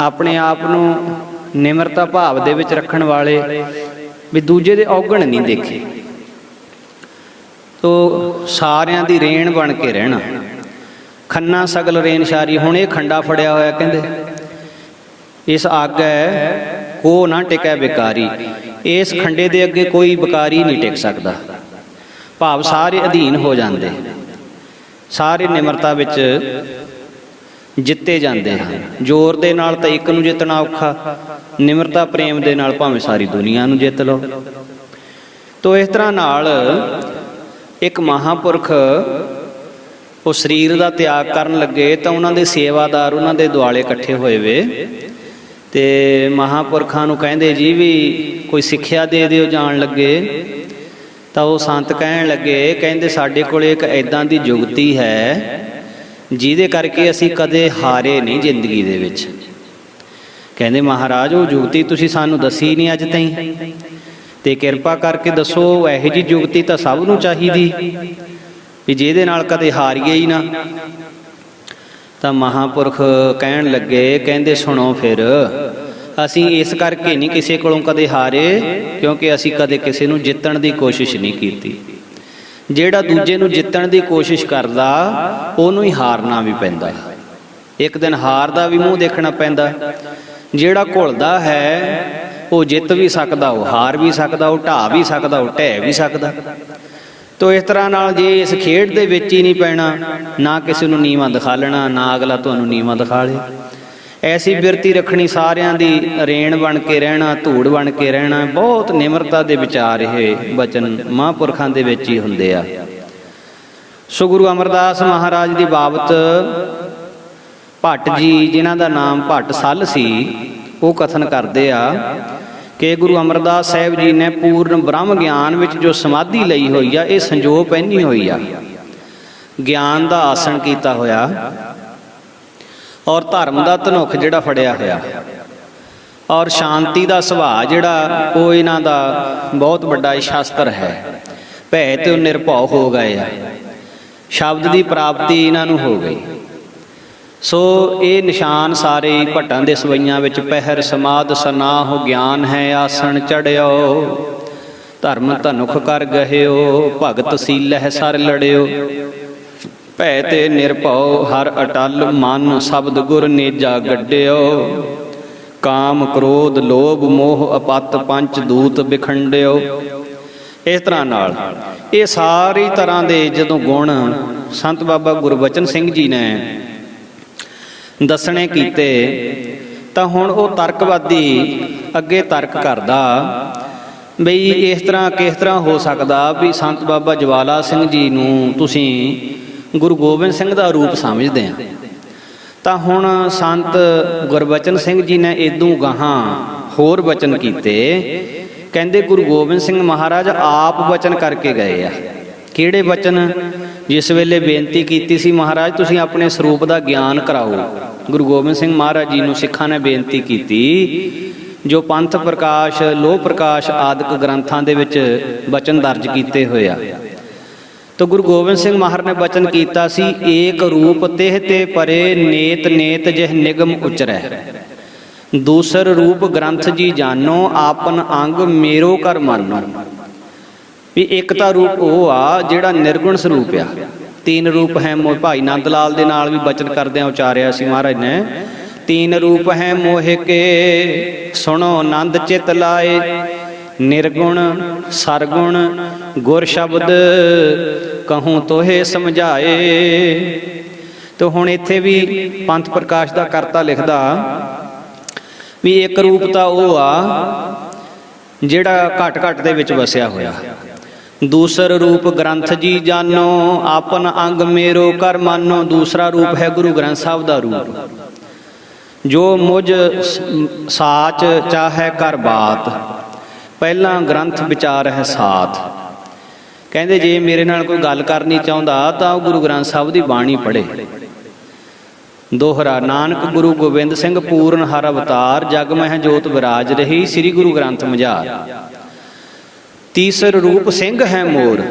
Speaker 1: ਆਪਣੇ ਆਪ ਨੂੰ ਨਿਮਰਤਾ ਭਾਵ ਦੇ ਵਿੱਚ ਰੱਖਣ ਵਾਲੇ ਵੀ ਦੂਜੇ ਦੇ ਔਗਣ ਨਹੀਂ ਦੇਖੇ। ਤੋ ਸਾਰਿਆਂ ਦੀ ਰੇਣ ਬਣ ਕੇ ਰਹਿਣਾ। ਖੰਨਾ ਸਗਲ ਰੇਨ ਸ਼ਾਰੀ, ਹੁਣ ਇਹ ਖੰਡਾ ਫੜਿਆ ਹੋਇਆ, ਕਹਿੰਦੇ ਇਸ ਆਗੈ ਕੋ ਨਾ ਟਿਕੈ ਬਿਕਾਰੀ, ਇਸ ਖੰਡੇ ਦੇ ਅੱਗੇ ਕੋਈ ਬਿਕਾਰੀ ਨਹੀਂ ਟਿਕ ਸਕਦਾ। ਭਾਵ ਸਾਰੇ ਅਧੀਨ ਹੋ ਜਾਂਦੇ, ਸਾਰੇ ਨਿਮਰਤਾ ਵਿੱਚ ਜਿੱਤੇ ਜਾਂਦੇ ਹਨ। ਜ਼ੋਰ ਦੇ ਨਾਲ ਤਾਂ ਇੱਕ ਨੂੰ ਜਿੱਤਣਾ ਔਖਾ, ਨਿਮਰਤਾ ਪ੍ਰੇਮ ਦੇ ਨਾਲ ਭਾਵੇਂ ਸਾਰੀ ਦੁਨੀਆ ਨੂੰ ਜਿੱਤ ਲਓ। ਤੋ ਇਸ ਤਰ੍ਹਾਂ ਨਾਲ ਇੱਕ ਮਹਾਂਪੁਰਖ ਉਹ ਸਰੀਰ ਦਾ ਤਿਆਗ ਕਰਨ ਲੱਗੇ, ਤਾਂ ਉਹਨਾਂ ਦੇ ਸੇਵਾਦਾਰ ਉਹਨਾਂ ਦੇ ਦੁਆਲੇ ਇਕੱਠੇ ਹੋਏ ਵੇ, ਤੇ ਮਹਾਂਪੁਰਖਾਂ ਨੂੰ ਕਹਿੰਦੇ ਜੀ ਵੀ ਕੋਈ ਸਿੱਖਿਆ ਦੇ ਦਿਓ ਜਾਣ ਲੱਗੇ। ਤਾਂ ਉਹ ਸੰਤ ਕਹਿਣ ਲੱਗੇ, ਕਹਿੰਦੇ ਸਾਡੇ ਕੋਲ ਇੱਕ ਇੱਦਾਂ ਦੀ ਜੁਗਤੀ ਹੈ ਜਿਹਦੇ ਕਰਕੇ ਅਸੀਂ ਕਦੇ ਹਾਰੇ ਨਹੀਂ ਜ਼ਿੰਦਗੀ ਦੇ ਵਿੱਚ। ਕਹਿੰਦੇ ਮਹਾਰਾਜ ਉਹ ਜੁਗਤੀ ਤੁਸੀਂ ਸਾਨੂੰ ਦੱਸੀ ਨਹੀਂ ਅੱਜ ਤਾਈਂ, ਤੇ ਕਿਰਪਾ ਕਰਕੇ ਦੱਸੋ। ਇਹੋ ਜਿਹੀ ਜੁਗਤੀ ਤਾਂ ਸਭ ਨੂੰ ਚਾਹੀਦੀ ਵੀ ਜਿਹਦੇ ਨਾਲ ਕਦੇ ਹਾਰੀਏ ਹੀ ਨਾ। ਤਾਂ ਮਹਾਂਪੁਰਖ ਕਹਿਣ ਲੱਗੇ, ਕਹਿੰਦੇ ਸੁਣੋ ਫਿਰ, ਅਸੀਂ ਇਸ ਕਰਕੇ ਨਹੀਂ ਕਿਸੇ ਕੋਲੋਂ ਕਦੇ ਹਾਰੇ ਕਿਉਂਕਿ ਅਸੀਂ ਕਦੇ ਕਿਸੇ ਨੂੰ ਜਿੱਤਣ ਦੀ ਕੋਸ਼ਿਸ਼ ਨਹੀਂ ਕੀਤੀ। ਜਿਹੜਾ ਦੂਜੇ ਨੂੰ ਜਿੱਤਣ ਦੀ ਕੋਸ਼ਿਸ਼ ਕਰਦਾ ਉਹਨੂੰ ਹੀ ਹਾਰਨਾ ਵੀ ਪੈਂਦਾ। ਇੱਕ ਦਿਨ ਹਾਰ ਦਾ ਵੀ ਮੂੰਹ ਦੇਖਣਾ ਪੈਂਦਾ। ਜਿਹੜਾ ਘੁਲਦਾ ਹੈ ਉਹ ਜਿੱਤ ਵੀ ਸਕਦਾ, ਉਹ ਹਾਰ ਵੀ ਸਕਦਾ, ਉਹ ਢਾਹ ਵੀ ਸਕਦਾ, ਉਹ ਢਹਿ ਵੀ ਸਕਦਾ। ਤੋ ਇਸ ਤਰ੍ਹਾਂ ਨਾਲ ਜੇ ਇਸ ਖੇਡ ਦੇ ਵਿੱਚ ਹੀ ਨਹੀਂ ਪੈਣਾ, ਨਾ ਕਿਸੇ ਨੂੰ ਨੀਵਾਂ ਦਿਖਾ ਲੈਣਾ, ਨਾ ਅਗਲਾ ਤੁਹਾਨੂੰ ਨੀਵਾਂ ਦਿਖਾ ਲੇ। ਐਸੀ ਬਿਰਤੀ ਰੱਖਣੀ, ਸਾਰਿਆਂ ਦੀ ਰੇਣ ਬਣ ਕੇ ਰਹਿਣਾ, ਧੂੜ ਬਣ ਕੇ ਰਹਿਣਾ। ਬਹੁਤ ਨਿਮਰਤਾ ਦੇ ਵਿਚਾਰ ਇਹ ਬਚਨ ਮਹਾਂਪੁਰਖਾਂ ਦੇ ਵਿੱਚ ਹੀ ਹੁੰਦੇ ਆ। ਸੋ ਗੁਰੂ ਅਮਰਦਾਸ ਮਹਾਰਾਜ ਦੀ ਬਾਬਤ ਭੱਟ ਜੀ, ਜਿਨ੍ਹਾਂ ਦਾ ਨਾਮ ਭੱਟ ਸੱਲ ਸੀ, ਉਹ ਕਥਨ ਕਰਦੇ ਆ ਕਿ ਗੁਰੂ ਅਮਰਦਾਸ ਸਾਹਿਬ ਜੀ ਨੇ ਪੂਰਨ ਬ੍ਰਹਮ ਗਿਆਨ ਵਿੱਚ ਜੋ ਸਮਾਧੀ ਲਈ ਹੋਈ ਆ, ਇਹ ਸੰਜੋਗ ਪਹਿਨੀ ਹੋਈ ਆ। ਗਿਆਨ ਦਾ ਆਸਣ ਕੀਤਾ ਹੋਇਆ ਔਰ ਧਰਮ ਦਾ ਧਨੁੱਖ ਜਿਹੜਾ ਫੜਿਆ ਹੋਇਆ, ਔਰ ਸ਼ਾਂਤੀ ਦਾ ਸੁਭਾਅ ਜਿਹੜਾ ਉਹ ਇਹਨਾਂ ਦਾ ਬਹੁਤ ਵੱਡਾ ਸ਼ਾਸਤਰ ਹੈ। ਭੈ ਤੇ ਨਿਰਭਉ ਹੋ ਗਏ ਆ, ਸ਼ਬਦ ਦੀ ਪ੍ਰਾਪਤੀ ਇਹਨਾਂ ਨੂੰ ਹੋ ਗਈ। ਸੋ ਇਹ ਨਿਸ਼ਾਨ ਸਾਰੇ ਭੱਟਾਂ ਦੇ ਸਵਈਆਂ ਵਿੱਚ ਪਹਿਰ ਸਮਾਧ ਸਨਾਹ ਗਿਆਨ ਹੈ ਆਸਣ ਚੜਿਓ, ਧਰਮ ਧਨੁਖ ਕਰ ਗਹਿਓ, ਭਗਤ ਸੀਲਹਿ ਸਰ ਲੜਿਓ। ਭੈ ਤੇ ਨਿਰਭਉ ਹਰ ਅਟਲ ਮਨ, ਸ਼ਬਦ ਗੁਰ ਨੇਜਾ ਗੱਡਿਓ। ਕਾਮ ਕ੍ਰੋਧ ਲੋਭ ਮੋਹ ਅਪੱਤ ਪੰਚ ਦੂਤ ਵਿਖੰਡਿਓ। ਇਸ ਤਰ੍ਹਾਂ ਨਾਲ ਇਹ ਸਾਰੀ ਤਰ੍ਹਾਂ ਦੇ ਜਦੋਂ ਗੁਣ ਸੰਤ ਬਾਬਾ ਗੁਰਬਚਨ ਸਿੰਘ ਜੀ ਨੇ ਦੱਸਣੇ ਕੀਤੇ, ਤਾਂ ਹੁਣ ਉਹ ਤਰਕਵਾਦੀ ਅੱਗੇ ਤਰਕ ਕਰਦਾ ਬਈ ਇਸ ਤਰ੍ਹਾਂ ਕਿਸ ਤਰ੍ਹਾਂ ਹੋ ਸਕਦਾ ਵੀ ਸੰਤ ਬਾਬਾ ਜਵਾਲਾ ਸਿੰਘ ਜੀ ਨੂੰ ਤੁਸੀਂ ਗੁਰੂ ਗੋਬਿੰਦ ਸਿੰਘ ਦਾ ਰੂਪ ਸਮਝਦੇ ਆ। ਤਾਂ ਹੁਣ ਸੰਤ ਗੁਰਬਚਨ ਸਿੰਘ ਜੀ ਨੇ ਇਦੋਂ ਗਾਹਾਂ ਹੋਰ ਬਚਨ ਕੀਤੇ। ਕਹਿੰਦੇ ਗੁਰੂ ਗੋਬਿੰਦ ਸਿੰਘ ਮਹਾਰਾਜ ਆਪ ਬਚਨ ਕਰਕੇ ਗਏ ਆ। ਕਿਹੜੇ ਬਚਨ? ਜਿਸ ਵੇਲੇ ਬੇਨਤੀ ਕੀਤੀ ਸੀ ਮਹਾਰਾਜ ਤੁਸੀਂ ਆਪਣੇ ਸਰੂਪ ਦਾ ਗਿਆਨ ਕਰਾਓ, ਗੁਰੂ ਗੋਬਿੰਦ ਸਿੰਘ ਮਹਾਰਾਜ ਜੀ ਨੂੰ ਸਿੱਖਾਂ ਨੇ ਬੇਨਤੀ ਕੀਤੀ। ਜੋ ਪੰਥ ਪ੍ਰਕਾਸ਼, ਲੋਹ ਪ੍ਰਕਾਸ਼ ਆਦਿਕ ਗ੍ਰੰਥਾਂ ਦੇ ਵਿੱਚ ਬਚਨ ਦਰਜ ਕੀਤੇ ਹੋਏ ਆ। ਤਾਂ ਗੁਰੂ ਗੋਬਿੰਦ ਸਿੰਘ ਮਹਾਰਾਜ ਨੇ ਬਚਨ ਕੀਤਾ ਸੀ, ਏਕ ਰੂਪ ਤਿਹ ਤੇ ਪਰੇ, ਨੇਤ ਨੇਤ ਜਿਹ ਨਿਗਮ ਉਚਰੈ। ਦੂਸਰ ਰੂਪ ਗ੍ਰੰਥ ਜੀ ਜਾਨੋ, ਆਪਨ ਅੰਗ ਮੇਰੋ ਕਰ ਮਾਨੋ। ਵੀ ਇੱਕ ਤਾਂ ਰੂਪ ਉਹ ਆ ਜਿਹੜਾ ਨਿਰਗੁਣ ਸਰੂਪ ਆ। ਤੀਨ ਰੂਪ ਹੈ ਮੋਹ, ਭਾਈ ਨੰਦ ਲਾਲ ਦੇ ਨਾਲ ਵੀ ਬਚਨ ਕਰਦਿਆਂ ਉਚਾਰਿਆ ਸੀ ਮਹਾਰਾਜ ਨੇ। ਤੀਨ ਰੂਪ ਹੈ ਮੋਹ ਕੇ, ਸੁਣੋ ਨੰਦ ਚਿਤ ਲਾਏ। ਨਿਰਗੁਣ ਸਰਗੁਣ ਗੁਰ ਸ਼ਬਦ, ਕਹੂੰ ਤੋਹੇ ਸਮਝਾਏ। ਤੋ ਹੁਣ ਇੱਥੇ ਵੀ ਪੰਥ ਪ੍ਰਕਾਸ਼ ਦਾ ਕਰਤਾ ਲਿਖਦਾ ਵੀ ਇੱਕ ਰੂਪ ਤਾਂ ਉਹ ਆ ਜਿਹੜਾ ਘਟ ਘਟ ਦੇ ਵਿੱਚ ਵਸਿਆ ਹੋਇਆ। ਦੂਸਰ ਰੂਪ ਗ੍ਰੰਥ ਜੀ ਜਾਨੋ, ਆਪਨ ਅੰਗ ਮੇਰੋ ਕਰ ਮਾਨੋ। ਦੂਸਰਾ ਰੂਪ ਹੈ ਗੁਰੂ ਗ੍ਰੰਥ ਸਾਹਿਬ ਦਾ ਰੂਪ, ਜੋ ਮੁਝ ਸਾਚ ਚਾਹੇ ਕਰ ਬਾਤ। ਪਹਿਲਾਂ ਗ੍ਰੰਥ ਵਿਚਾਰ ਹੈ ਸਾਥ। ਕਹਿੰਦੇ ਜੇ ਮੇਰੇ ਨਾਲ ਕੋਈ ਗੱਲ ਕਰਨੀ ਚਾਹੁੰਦਾ ਤਾਂ ਉਹ ਗੁਰੂ ਗ੍ਰੰਥ ਸਾਹਿਬ ਦੀ ਬਾਣੀ ਪੜ੍ਹੇ। ਦੋਹਰਾ ਨਾਨਕ ਗੁਰੂ ਗੋਬਿੰਦ ਸਿੰਘ ਪੂਰਨ ਹਰ ਅਵਤਾਰ, ਜਗ ਮਹਿ ਜੋਤ ਵਿਰਾਜ ਰਹੀ, ਸ੍ਰੀ ਗੁਰੂ ਗ੍ਰੰਥ ਮਝਾਰ। ਤੀਸਰ ਰੂਪ ਸਿੰਘ ਹੈ ਮੋਰ।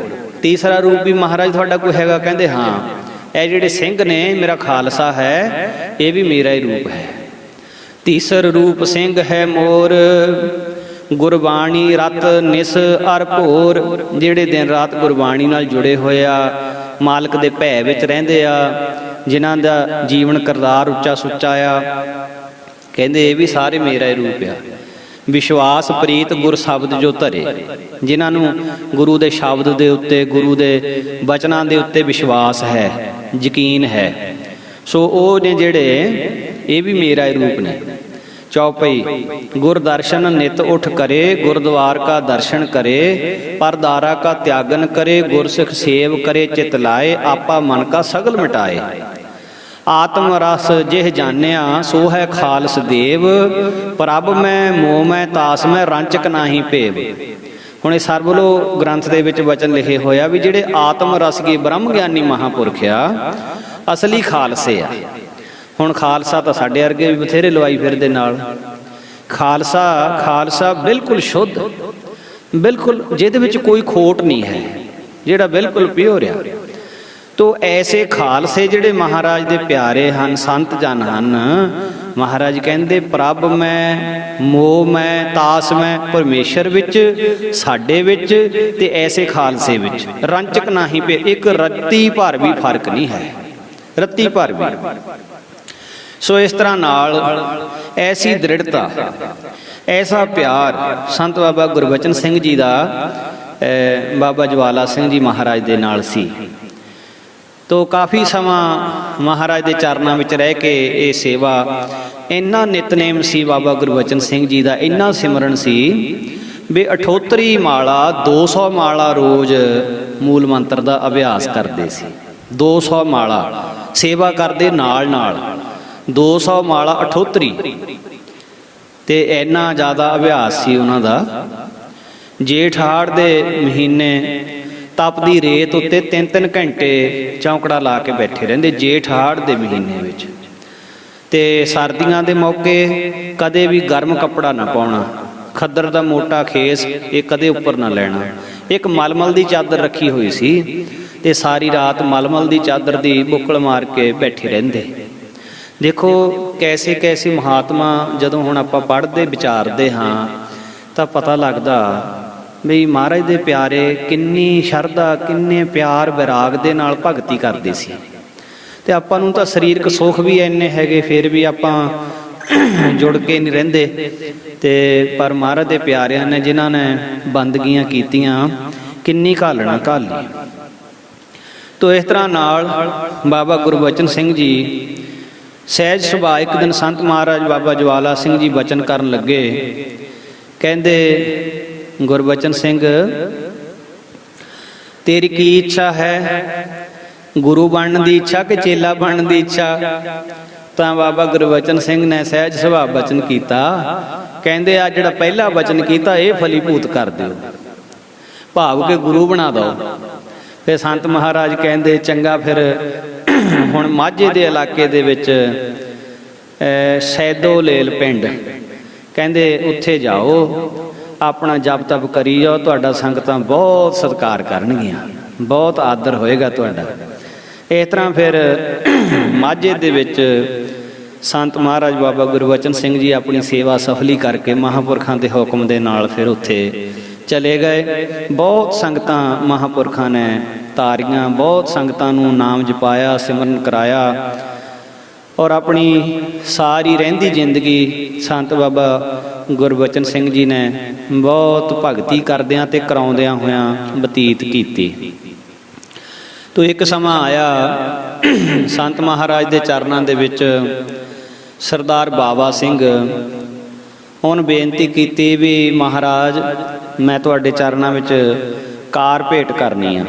Speaker 1: ਤੀਸਰਾ ਰੂਪ ਵੀ ਮਹਾਰਾਜ ਤੁਹਾਡਾ ਕੋਈ ਹੈਗਾ? ਕਹਿੰਦੇ ਹਾਂ, ਇਹ ਜਿਹੜੇ ਸਿੰਘ ਨੇ ਮੇਰਾ ਖਾਲਸਾ ਹੈ, ਇਹ ਵੀ ਮੇਰਾ ਹੀ ਰੂਪ ਹੈ। ਤੀਸਰ ਰੂਪ ਸਿੰਘ ਹੈ ਮੋਰ, ਗੁਰਬਾਣੀ ਰਤ ਨਿਸ ਅਰ ਭੋਰ। ਜਿਹੜੇ ਦਿਨ ਰਾਤ ਗੁਰਬਾਣੀ ਨਾਲ ਜੁੜੇ ਹੋਏ ਆ, ਮਾਲਕ ਦੇ ਭੈ ਵਿੱਚ ਰਹਿੰਦੇ ਆ, ਜਿਨ੍ਹਾਂ ਦਾ ਜੀਵਨ ਕਿਰਦਾਰ ਉੱਚਾ ਸੁੱਚਾ ਆ, ਕਹਿੰਦੇ ਇਹ ਵੀ ਸਾਰੇ ਮੇਰਾ ਹੀ ਰੂਪ ਆ। ਵਿਸ਼ਵਾਸ ਪ੍ਰੀਤ ਗੁਰ ਸ਼ਬਦ ਜੋ ਧਰੇ। ਜਿਨ੍ਹਾਂ ਨੂੰ ਗੁਰੂ ਦੇ ਸ਼ਬਦ ਦੇ ਉੱਤੇ, ਗੁਰੂ ਦੇ ਬਚਨਾਂ ਦੇ ਉੱਤੇ ਵਿਸ਼ਵਾਸ ਹੈ, ਯਕੀਨ ਹੈ, ਸੋ ਉਹ ਨੇ ਜਿਹੜੇ ਇਹ ਵੀ ਮੇਰਾ ਹੀ ਰੂਪ ਨੇ। ਚੌਪਈ ਗੁਰ ਦਰਸ਼ਨ ਨਿਤ ਉਠ ਕਰੇ, ਗੁਰਦੁਆਰ ਕਾ ਦਰਸ਼ਨ ਕਰੇ, ਪਰਦਾਰਾ ਕਾ ਤਿਆਗਨ ਕਰੇ, ਗੁਰਸਿੱਖ ਸੇਵ ਕਰੇ ਚਿਤ ਲਾਏ, ਆਪਾ ਮਨ ਕਾ ਸਗਲ ਮਿਟਾਏ। ਆਤਮ ਰਸ ਜਿਹ ਜਾਣਿਆ ਸੋ ਹੈ ਖਾਲਸ ਦੇਵ, ਪ੍ਰਭ ਮੈਂ ਮੋਹ ਮੈਂ ਤਾਸ ਮੈਂ ਰੰਚਕ ਨਾਹੀ ਭੇਵ। ਹੁਣ ਇਹ ਸਰਬਲੋ ਗ੍ਰੰਥ ਦੇ ਵਿੱਚ ਵਚਨ ਲਿਖੇ ਹੋਇਆ ਵੀ ਜਿਹੜੇ ਆਤਮ ਰਸ ਕੀ ਬ੍ਰਹਮ ਗਿਆਨੀ ਮਹਾਂਪੁਰਖ ਆ, ਅਸਲੀ ਖਾਲਸੇ ਆ। ਹੁਣ ਖਾਲਸਾ ਤਾਂ ਸਾਡੇ ਵਰਗੇ ਵੀ ਬਥੇਰੇ ਲਵਾਈ ਫਿਰਦੇ ਨਾਲ। ਖਾਲਸਾ ਬਿਲਕੁਲ ਸ਼ੁੱਧ, ਬਿਲਕੁਲ ਜਿਹਦੇ ਵਿੱਚ ਕੋਈ ਖੋਟ ਨਹੀਂ ਹੈ, ਜਿਹੜਾ ਬਿਲਕੁਲ ਪਿਓਰ ਆ। ਤੋ ਐਸੇ ਖਾਲਸੇ ਜਿਹੜੇ ਮਹਾਰਾਜ ਦੇ ਪਿਆਰੇ ਹਨ, ਸੰਤ ਜਨ ਹਨ, ਮਹਾਰਾਜ ਕਹਿੰਦੇ ਪ੍ਰਭ ਮੈਂ ਮੋਹ ਮੈਂ ਤਾਸ ਮੈਂ, ਪਰਮੇਸ਼ਰ ਵਿੱਚ, ਸਾਡੇ ਵਿੱਚ ਤੇ ਐਸੇ ਖਾਲਸੇ ਵਿੱਚ ਰੰਚਕ ਨਾਹੀ ਪੇ। ਇੱਕ ਰੱਤੀ ਭਰ ਵੀ ਫਰਕ ਨਹੀਂ ਹੈ, ਰੱਤੀ ਭਰ ਵੀ। ਸੋ ਇਸ ਤਰ੍ਹਾਂ ਨਾਲ ਐਸੀ ਦ੍ਰਿੜਤਾ, ਐਸਾ ਪਿਆਰ ਸੰਤ ਬਾਬਾ ਗੁਰਬਚਨ ਸਿੰਘ ਜੀ ਦਾ ਬਾਬਾ ਜਵਾਲਾ ਸਿੰਘ ਜੀ ਮਹਾਰਾਜ ਦੇ ਨਾਲ ਸੀ। ਤੋ ਕਾਫੀ ਸਮਾਂ ਮਹਾਰਾਜ ਦੇ ਚਰਨਾਂ ਵਿੱਚ ਰਹਿ ਕੇ ਇਹ ਸੇਵਾ, ਇੰਨਾ ਨਿਤਨੇਮ ਸੀ ਬਾਬਾ ਗੁਰਬਚਨ ਸਿੰਘ ਜੀ ਦਾ, ਇੰਨਾ ਸਿਮਰਨ ਸੀ ਵੀ 78 ਮਾਲਾ 200 ਮਾਲਾ ਰੋਜ਼ ਮੂਲ ਮੰਤਰ ਦਾ ਅਭਿਆਸ ਕਰਦੇ ਸੀ। 200 ਮਾਲਾ ਸੇਵਾ ਕਰਦੇ ਨਾਲ ਨਾਲ 200 ਮਾਲਾ 78, ਤੇ ਇੰਨਾ ਜ਼ਿਆਦਾ ਅਭਿਆਸ ਸੀ ਉਹਨਾਂ ਦਾ। ਜੇਠ ਹਾੜ ਦੇ ਮਹੀਨੇ ਤਪਦੀ ਰੇਤ ਉੱਤੇ 3-3 ਘੰਟੇ ਚੌਂਕੜਾ ਲਾ ਕੇ ਬੈਠੇ ਰਹਿੰਦੇ, ਜੇਠ ਹਾੜ ਦੇ ਮਹੀਨੇ ਵਿੱਚ। ਤੇ ਸਰਦੀਆਂ ਦੇ ਮੌਕੇ ਕਦੇ ਵੀ ਗਰਮ ਕੱਪੜਾ ਨਾ ਪਾਉਣਾ, ਖੱਦਰ ਦਾ ਮੋਟਾ ਖੇਸ ਇਹ ਕਦੇ ਉੱਪਰ ਨਾ ਲੈਣਾ। ਇੱਕ ਮਲਮਲ ਦੀ ਚਾਦਰ ਰੱਖੀ ਹੋਈ ਸੀ ਤੇ ਸਾਰੀ ਰਾਤ ਮਲਮਲ ਦੀ ਚਾਦਰ ਦੀ ਬੁੱਕਲ ਮਾਰ ਕੇ ਬੈਠੇ ਰਹਿੰਦੇ। ਦੇਖੋ ਕੈਸੇ ਕੈਸੇ ਮਹਾਤਮਾ ਜਦੋਂ ਹੁਣ ਆਪਾਂ ਪੜ੍ਹਦੇ ਵਿਚਾਰਦੇ ਹਾਂ ਤਾਂ ਪਤਾ ਲੱਗਦਾ ਵੀ ਮਹਾਰਾਜ ਦੇ ਪਿਆਰੇ ਕਿੰਨੀ ਸ਼ਰਧਾ, ਕਿੰਨੇ ਪਿਆਰ ਵਿਰਾਗ ਦੇ ਨਾਲ ਭਗਤੀ ਕਰਦੇ ਸੀ। ਤੇ ਆਪਾਂ ਨੂੰ ਤਾਂ ਸਰੀਰਕ ਸੁੱਖ ਵੀ ਇੰਨੇ ਹੈਗੇ, ਫਿਰ ਵੀ ਆਪਾਂ ਜੁੜ ਕੇ ਨਹੀਂ ਰਹਿੰਦੇ। ਤੇ ਪਰ ਮਹਾਰਾਜ ਦੇ ਪਿਆਰਿਆਂ ਨੇ ਜਿਨ੍ਹਾਂ ਨੇ ਬੰਦਗੀਆਂ ਕੀਤੀਆਂ, ਕਿੰਨੀ ਘਾਲਣਾ ਘਾਲੀ। ਤੋ ਇਸ ਤਰ੍ਹਾਂ ਨਾਲ ਬਾਬਾ ਗੁਰਬਚਨ ਸਿੰਘ ਜੀ ਸਹਿਜ ਸੁਭਾਅ, ਇੱਕ ਦਿਨ ਸੰਤ ਮਹਾਰਾਜ ਬਾਬਾ ਜਵਾਲਾ ਸਿੰਘ ਜੀ ਬਚਨ ਕਰਨ ਲੱਗੇ। ਕਹਿੰਦੇ, ਗੁਰਬਚਨ ਸਿੰਘ ਤੇਰੀ ਕੀ ਇੱਛਾ ਹੈ, ਗੁਰੂ ਬਣਨ ਦੀ ਇੱਛਾ ਕਿ ਚੇਲਾ ਬਣਨ ਦੀ ਇੱਛਾ? ਤਾਂ ਬਾਬਾ ਗੁਰਬਚਨ ਸਿੰਘ ਨੇ ਸਹਿਜ ਸੁਭਾਅ ਬਚਨ ਕੀਤਾ। ਕਹਿੰਦੇ ਆ ਜਿਹੜਾ ਪਹਿਲਾ ਬਚਨ ਕੀਤਾ ਇਹ ਫਲੀਭੂਤ ਕਰ ਦਿਓ, ਭਾਵ ਕਿ ਗੁਰੂ ਬਣਾ ਦਿਓ। ਫਿਰ ਸੰਤ ਮਹਾਰਾਜ ਕਹਿੰਦੇ ਚੰਗਾ, ਫਿਰ ਹੁਣ ਮਾਝੇ ਦੇ ਇਲਾਕੇ ਦੇ ਵਿੱਚ ਸੈਦੋ ਲੇਲ ਪਿੰਡ, ਕਹਿੰਦੇ ਉੱਥੇ ਜਾਓ, ਆਪਣਾ ਜਪ ਤਪ ਕਰੀ ਜਾਓ, ਤੁਹਾਡਾ ਸੰਗਤਾਂ ਬਹੁਤ ਸਤਿਕਾਰ ਕਰਨਗੀਆਂ, ਬਹੁਤ ਆਦਰ ਹੋਏਗਾ ਤੁਹਾਡਾ। ਇਸ ਤਰ੍ਹਾਂ ਫਿਰ ਮਾਝੇ ਦੇ ਵਿੱਚ ਸੰਤ ਮਹਾਰਾਜ ਬਾਬਾ ਗੁਰਬਚਨ ਸਿੰਘ ਜੀ ਆਪਣੀ ਸੇਵਾ ਸਫਲੀ ਕਰਕੇ ਮਹਾਂਪੁਰਖਾਂ ਦੇ ਹੁਕਮ ਦੇ ਨਾਲ ਫਿਰ ਉੱਥੇ ਚਲੇ ਗਏ। ਬਹੁਤ ਸੰਗਤਾਂ ਮਹਾਂਪੁਰਖਾਂ ਨੇ ਤਾਰੀਆਂ, ਬਹੁਤ ਸੰਗਤਾਂ ਨੂੰ ਨਾਮ ਜਪਾਇਆ, ਸਿਮਰਨ ਕਰਾਇਆ, ਔਰ ਆਪਣੀ ਸਾਰੀ ਰਹਿੰਦੀ ਜ਼ਿੰਦਗੀ ਸੰਤ ਬਾਬਾ ਗੁਰਬਚਨ ਸਿੰਘ ਜੀ ਨੇ ਬਹੁਤ ਭਗਤੀ ਕਰਦਿਆਂ ਤੇ ਕਰਾਉਂਦਿਆਂ ਹੋਇਆਂ ਬਤੀਤ ਕੀਤੀ। ਤੋ ਇੱਕ ਸਮਾਂ ਆਇਆ, ਸੰਤ ਮਹਾਰਾਜ ਦੇ ਚਰਨਾਂ ਦੇ ਵਿੱਚ ਸਰਦਾਰ ਬਾਵਾ ਸਿੰਘ ਉਹਨ ਬੇਨਤੀ ਕੀਤੀ ਵੀ ਮਹਾਰਾਜ ਮੈਂ ਤੁਹਾਡੇ ਚਰਨਾਂ ਵਿੱਚ ਕਾਰ ਭੇਟ ਕਰਨੀ ਆ,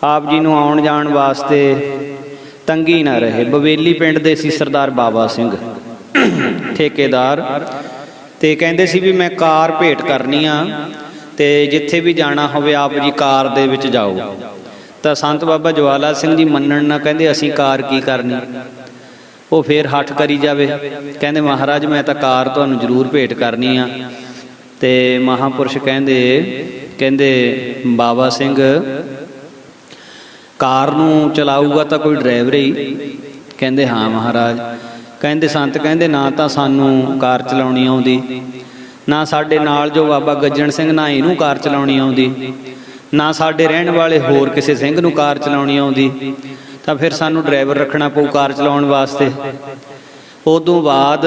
Speaker 1: ਆਪ ਜੀ ਨੂੰ ਆਉਣ ਜਾਣ ਵਾਸਤੇ ਤੰਗੀ ਨਾ ਰਹੇ। ਬਵੇਲੀ ਪਿੰਡ ਦੇ ਸੀ ਸਰਦਾਰ ਬਾਵਾ ਸਿੰਘ ਠੇਕੇਦਾਰ, ਤੇ ਕਹਿੰਦੇ ਸੀ ਵੀ ਮੈਂ ਕਾਰ ਭੇਟ ਕਰਨੀ ਆ ਤੇ ਜਿੱਥੇ ਵੀ ਜਾਣਾ ਹੋਵੇ ਆਪ ਜੀ ਕਾਰ ਦੇ ਵਿੱਚ ਜਾਓ। ਤਾਂ ਸੰਤ ਬਾਬਾ ਜਵਾਲਾ ਸਿੰਘ ਜੀ ਮੰਨਣ ਨਾ, ਕਹਿੰਦੇ ਅਸੀਂ ਕਾਰ ਕੀ ਕਰਨੀ। ਉਹ ਫੇਰ ਹੱਠ ਕਰੀ ਜਾਵੇ, ਕਹਿੰਦੇ ਮਹਾਰਾਜ ਮੈਂ ਤਾਂ ਕਾਰ ਤੁਹਾਨੂੰ ਜ਼ਰੂਰ ਭੇਟ ਕਰਨੀ ਆ। ਤੇ ਮਹਾਂਪੁਰਸ਼ ਕਹਿੰਦੇ ਬਾਬਾ ਸਿੰਘ ਕਾਰ ਨੂੰ ਚਲਾਊਗਾ ਤਾਂ ਕੋਈ ਡਰਾਈਵਰ ਹੀ? ਕਹਿੰਦੇ ਹਾਂ ਮਹਾਰਾਜ। ਕਹਿੰਦੇ ਸੰਤ ਕਹਿੰਦੇ ਨਾ ਤਾਂ ਸਾਨੂੰ ਕਾਰ ਚਲਾਉਣੀ ਆਉਂਦੀ, ਨਾ ਸਾਡੇ ਨਾਲ ਜੋ ਬਾਬਾ ਗੱਜਣ ਸਿੰਘ ਨਾ ਇਹਨੂੰ ਕਾਰ ਚਲਾਉਣੀ ਆਉਂਦੀ, ਨਾ ਸਾਡੇ ਰਹਿਣ ਵਾਲੇ ਹੋਰ ਕਿਸੇ ਸਿੰਘ ਨੂੰ ਕਾਰ ਚਲਾਉਣੀ ਆਉਂਦੀ, ਤਾਂ ਫਿਰ ਸਾਨੂੰ ਡਰਾਈਵਰ ਰੱਖਣਾ ਪਊ ਕਾਰ ਚਲਾਉਣ ਵਾਸਤੇ। ਉਦੋਂ ਬਾਅਦ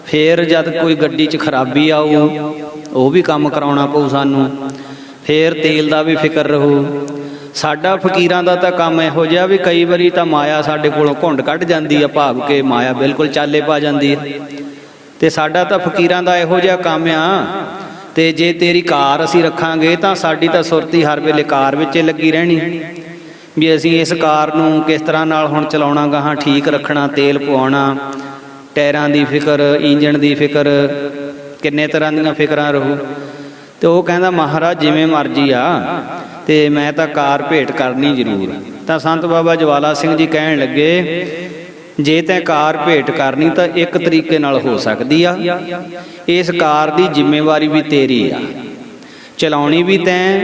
Speaker 1: ਫੇਰ ਜਦ ਕੋਈ ਗੱਡੀ 'ਚ ਖਰਾਬੀ ਆਊ ਉਹ ਵੀ ਕੰਮ ਕਰਾਉਣਾ ਪਊ ਸਾਨੂੰ, ਫੇਰ ਤੇਲ ਦਾ ਵੀ ਫਿਕਰ ਰਹੂ। ਸਾਡਾ ਫਕੀਰਾਂ ਦਾ ਤਾਂ ਕੰਮ ਇਹੋ ਜਿਹਾ ਵੀ ਕਈ ਵਾਰੀ ਤਾਂ ਮਾਇਆ ਸਾਡੇ ਕੋਲੋਂ ਘੁੰਡ ਕੱਢ ਜਾਂਦੀ ਆ, ਭਾਵ ਕਿ ਮਾਇਆ ਬਿਲਕੁਲ ਚਾਲੇ ਪਾ ਜਾਂਦੀ ਹੈ। ਤੇ ਸਾਡਾ ਤਾਂ ਫਕੀਰਾਂ ਦਾ ਇਹੋ ਜਿਹਾ ਕੰਮ ਆ, ਤੇ ਜੇ ਤੇਰੀ ਕਾਰ ਅਸੀਂ ਰੱਖਾਂਗੇ ਤਾਂ ਸਾਡੀ ਤਾਂ ਸੁਰਤੀ ਹਰ ਵੇਲੇ ਕਾਰ ਵਿੱਚ ਲੱਗੀ ਰਹਿਣੀ ਵੀ ਅਸੀਂ ਇਸ ਕਾਰ ਨੂੰ ਕਿਸ ਤਰ੍ਹਾਂ ਨਾਲ ਹੁਣ ਚਲਾਉਣਾ, ਗਾਹਾਂ ਠੀਕ ਰੱਖਣਾ, ਤੇਲ ਪਵਾਉਣਾ, ਟਾਇਰਾਂ ਦੀ ਫਿਕਰ, ਇੰਜਣ ਦੀ ਫਿਕਰ, ਕਿੰਨੇ ਤਰ੍ਹਾਂ ਦੀਆਂ ਫਿਕਰਾਂ ਰਹੂ। ਤੇ ਉਹ ਕਹਿੰਦਾ ਮਹਾਰਾਜ ਜਿਵੇਂ ਮਰਜ਼ੀ ਆ, ਤੇ ਮੈਂ ਤਾਂ ਕਾਰ ਭੇਟ ਕਰਨੀ ਜ਼ਰੂਰ। ਤਾਂ ਸੰਤ ਬਾਬਾ ਜਵਾਲਾ ਸਿੰਘ ਜੀ ਕਹਿਣ ਲੱਗੇ ਜੇ ਤੈਂ ਕਾਰ ਭੇਟ ਕਰਨੀ ਤਾਂ ਇੱਕ ਤਰੀਕੇ ਨਾਲ ਹੋ ਸਕਦੀ ਆ, ਇਸ ਕਾਰ ਦੀ ਜ਼ਿੰਮੇਵਾਰੀ ਵੀ ਤੇਰੀ ਆ, ਚਲਾਉਣੀ ਵੀ ਤੈਂ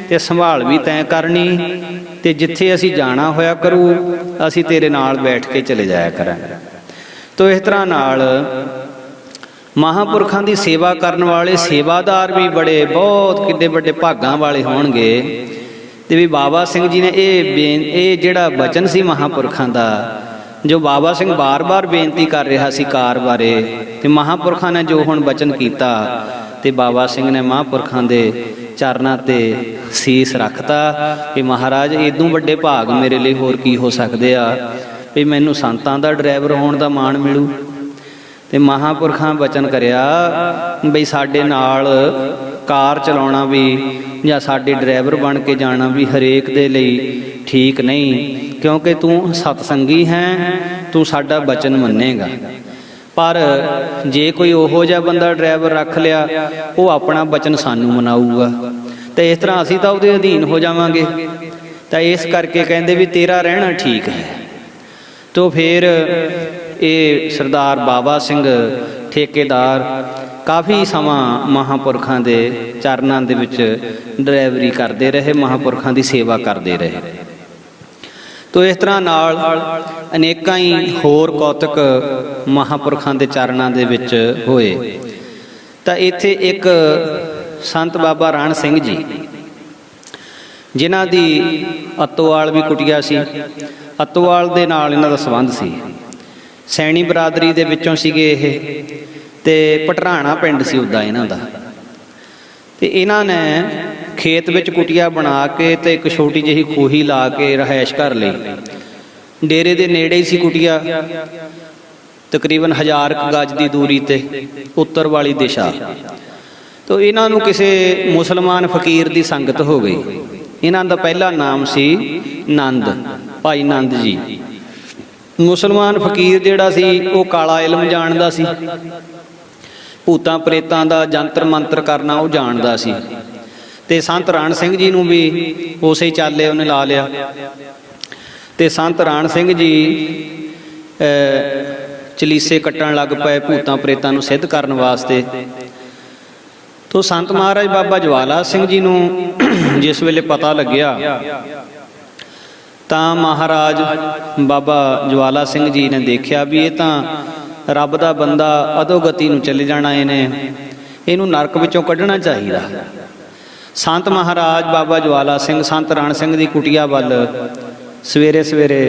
Speaker 1: ਤੇ ਸੰਭਾਲ ਵੀ ਤੈਂ ਕਰਨੀ, ਤੇ ਜਿੱਥੇ ਅਸੀਂ ਜਾਣਾ ਹੋਇਆ ਕਰੂ ਅਸੀਂ ਤੇਰੇ ਨਾਲ ਬੈਠ ਕੇ ਚਲੇ ਜਾਇਆ ਕਰਾਂਗੇ। ਤੋ ਇਸ ਤਰ੍ਹਾਂ ਨਾਲ ਮਹਾਂਪੁਰਖਾਂ ਦੀ ਸੇਵਾ ਕਰਨ ਵਾਲੇ ਸੇਵਾਦਾਰ ਵੀ ਬੜੇ ਬਹੁਤ ਕਿੱਡੇ ਵੱਡੇ ਭਾਗਾਂ ਵਾਲੇ ਹੋਣਗੇ। ਤੇ ਵੀ ਬਾਬਾ ਸਿੰਘ ਜੀ ਨੇ ਇਹ ਜਿਹੜਾ ਬਚਨ ਸੀ ਮਹਾਂਪੁਰਖਾਂ ਦਾ ਜੋ ਬਾਬਾ ਸਿੰਘ ਬਾਰ-ਬਾਰ ਬੇਨਤੀ ਕਰ ਰਿਹਾ ਸੀ ਕਾਰ ਬਾਰੇ, ਤੇ ਮਹਾਂਪੁਰਖਾਂ ਨੇ ਜੋ ਹੁਣ ਬਚਨ ਕੀਤਾ ਤੇ ਬਾਬਾ ਸਿੰਘ ਨੇ ਮਹਾਂਪੁਰਖਾਂ ਦੇ ਚਰਨਾਂ ਤੇ ਸੀਸ ਰੱਖਤਾ ਕਿ ਮਹਾਰਾਜ ਇਦੋਂ ਵੱਡੇ ਭਾਗ ਮੇਰੇ ਲਈ ਹੋਰ ਕੀ ਹੋ ਸਕਦੇ ਆ ਵੀ ਮੈਨੂੰ ਸੰਤਾਂ ਦਾ ਡਰਾਈਵਰ ਹੋਣ ਦਾ ਮਾਣ ਮਿਲੂ। ਤੇ ਮਹਾਂਪੁਰਖਾਂ ਬਚਨ ਕਰਿਆ ਬਈ ਸਾਡੇ ਨਾਲ ਕਾਰ ਚਲਾਉਣਾ ਵੀ ਜਾਂ ਸਾਡੇ ਡਰਾਈਵਰ ਬਣ ਕੇ ਜਾਣਾ ਵੀ ਹਰੇਕ ਦੇ ਲਈ ਠੀਕ ਨਹੀਂ, ਕਿਉਂਕਿ ਤੂੰ ਸਤਸੰਗੀ ਹੈ, ਤੂੰ ਸਾਡਾ ਬਚਨ ਮੰਨੇਗਾ। ਪਰ ਜੇ ਕੋਈ ਉਹੋ ਜਿਹਾ ਬੰਦਾ ਡਰਾਈਵਰ ਰੱਖ ਲਿਆ, ਉਹ ਆਪਣਾ ਬਚਨ ਸਾਨੂੰ ਮਨਾਊਗਾ ਤੇ ਇਸ ਤਰ੍ਹਾਂ ਅਸੀਂ ਤਾਂ ਉਹਦੇ ਅਧੀਨ ਹੋ ਜਾਵਾਂਗੇ। ਤਾਂ ਇਸ ਕਰਕੇ ਕਹਿੰਦੇ ਵੀ ਤੇਰਾ ਰਹਿਣਾ ਠੀਕ ਹੈ। ਤੋ ਫਿਰ ਇਹ ਸਰਦਾਰ ਬਾਬਾ ਸਿੰਘ ਠੇਕੇਦਾਰ ਕਾਫੀ ਸਮਾਂ ਮਹਾਂਪੁਰਖਾਂ ਦੇ ਚਰਨਾਂ ਦੇ ਵਿੱਚ ਡਰਾਈਵਰੀ ਕਰਦੇ ਰਹੇ, ਮਹਾਂਪੁਰਖਾਂ ਦੀ ਸੇਵਾ ਕਰਦੇ ਰਹੇ। ਤੋ ਇਸ ਤਰ੍ਹਾਂ ਨਾਲ ਅਨੇਕਾਂ ਹੀ ਹੋਰ ਕੌਤਕ ਮਹਾਂਪੁਰਖਾਂ ਦੇ ਚਰਨਾਂ ਦੇ ਵਿੱਚ ਹੋਏ। ਤਾਂ ਇੱਥੇ ਇੱਕ ਸੰਤ ਬਾਬਾ ਰਣ ਸਿੰਘ ਜੀ, ਜਿਨ੍ਹਾਂ ਦੀ ਅੱਤੋਵਾਲ ਵੀ ਕੁਟੀਆ ਸੀ, ਅੱਤੋਵਾਲ ਦੇ ਨਾਲ ਇਹਨਾਂ ਦਾ ਸੰਬੰਧ ਸੀ। ਸੈਣੀ ਬਰਾਦਰੀ ਦੇ ਵਿੱਚੋਂ ਸੀਗੇ ਇਹ, ਤੇ ਪਟਰਾਣਾ ਪਿੰਡ ਸੀ ਉੱਦਾਂ ਇਹਨਾਂ ਦਾ। ਤੇ ਇਹਨਾਂ ਨੇ ਖੇਤ ਵਿੱਚ ਕੁਟੀਆ ਬਣਾ ਕੇ ਤੇ ਇੱਕ ਛੋਟੀ ਜਿਹੀ ਖੂਹੀ ਲਾ ਕੇ ਰਿਹਾਇਸ਼ ਕਰ ਲਈ। ਡੇਰੇ ਦੇ ਨੇੜੇ ਹੀ ਸੀ ਕੁਟੀਆ, ਤਕਰੀਬਨ 1000 ਗਜ ਦੀ ਦੂਰੀ ਤੇ ਉੱਤਰ ਵਾਲੀ ਦਿਸ਼ਾ। ਤੋ ਇਹਨਾਂ ਨੂੰ ਕਿਸੇ ਮੁਸਲਮਾਨ ਫਕੀਰ ਦੀ ਸੰਗਤ ਹੋ ਗਈ। ਇਹਨਾਂ ਦਾ ਪਹਿਲਾ ਨਾਮ ਸੀ ਨੰਦ, ਭਾਈ ਨੰਦ ਜੀ। ਮੁਸਲਮਾਨ ਫਕੀਰ ਜਿਹੜਾ ਸੀ ਉਹ ਕਾਲਾ ਇਲਮ ਜਾਣਦਾ ਸੀ, ਭੂਤਾਂ ਪ੍ਰੇਤਾਂ ਦਾ ਜੰਤਰ ਮੰਤਰ ਕਰਨਾ ਉਹ ਜਾਣਦਾ ਸੀ। ਤੇ ਸੰਤ ਰਣ ਸਿੰਘ ਜੀ ਨੂੰ ਵੀ ਉਸੇ ਚਾਲੇ ਉਹਨੇ ਲਾ ਲਿਆ। ਤੇ ਸੰਤ ਰਣ ਸਿੰਘ ਜੀ ਚਲੀਸੇ ਕੱਟਣ ਲੱਗ ਪਏ ਭੂਤਾਂ ਪ੍ਰੇਤਾਂ ਨੂੰ ਸਿੱਧ ਕਰਨ ਵਾਸਤੇ। ਤੋ ਸੰਤ ਮਹਾਰਾਜ ਬਾਬਾ ਜਵਾਲਾ ਸਿੰਘ ਜੀ ਨੂੰ ਜਿਸ ਵੇਲੇ ਪਤਾ ਲੱਗਿਆ ਤਾਂ ਮਹਾਰਾਜ ਬਾਬਾ ਜਵਾਲਾ ਸਿੰਘ ਜੀ ਨੇ ਦੇਖਿਆ ਵੀ ਇਹ ਤਾਂ ਰੱਬ ਦਾ ਬੰਦਾ ਅਧੋਗਤੀ ਨੂੰ ਚਲੇ ਜਾਣਾ, ਇਹਨੂੰ ਨਰਕ ਵਿੱਚੋਂ ਕੱਢਣਾ ਚਾਹੀਦਾ। ਸੰਤ ਮਹਾਰਾਜ ਬਾਬਾ ਜਵਾਲਾ ਸਿੰਘ ਸੰਤ ਰਣ ਸਿੰਘ ਦੀ ਕੁਟੀਆ ਵੱਲ ਸਵੇਰੇ ਸਵੇਰੇ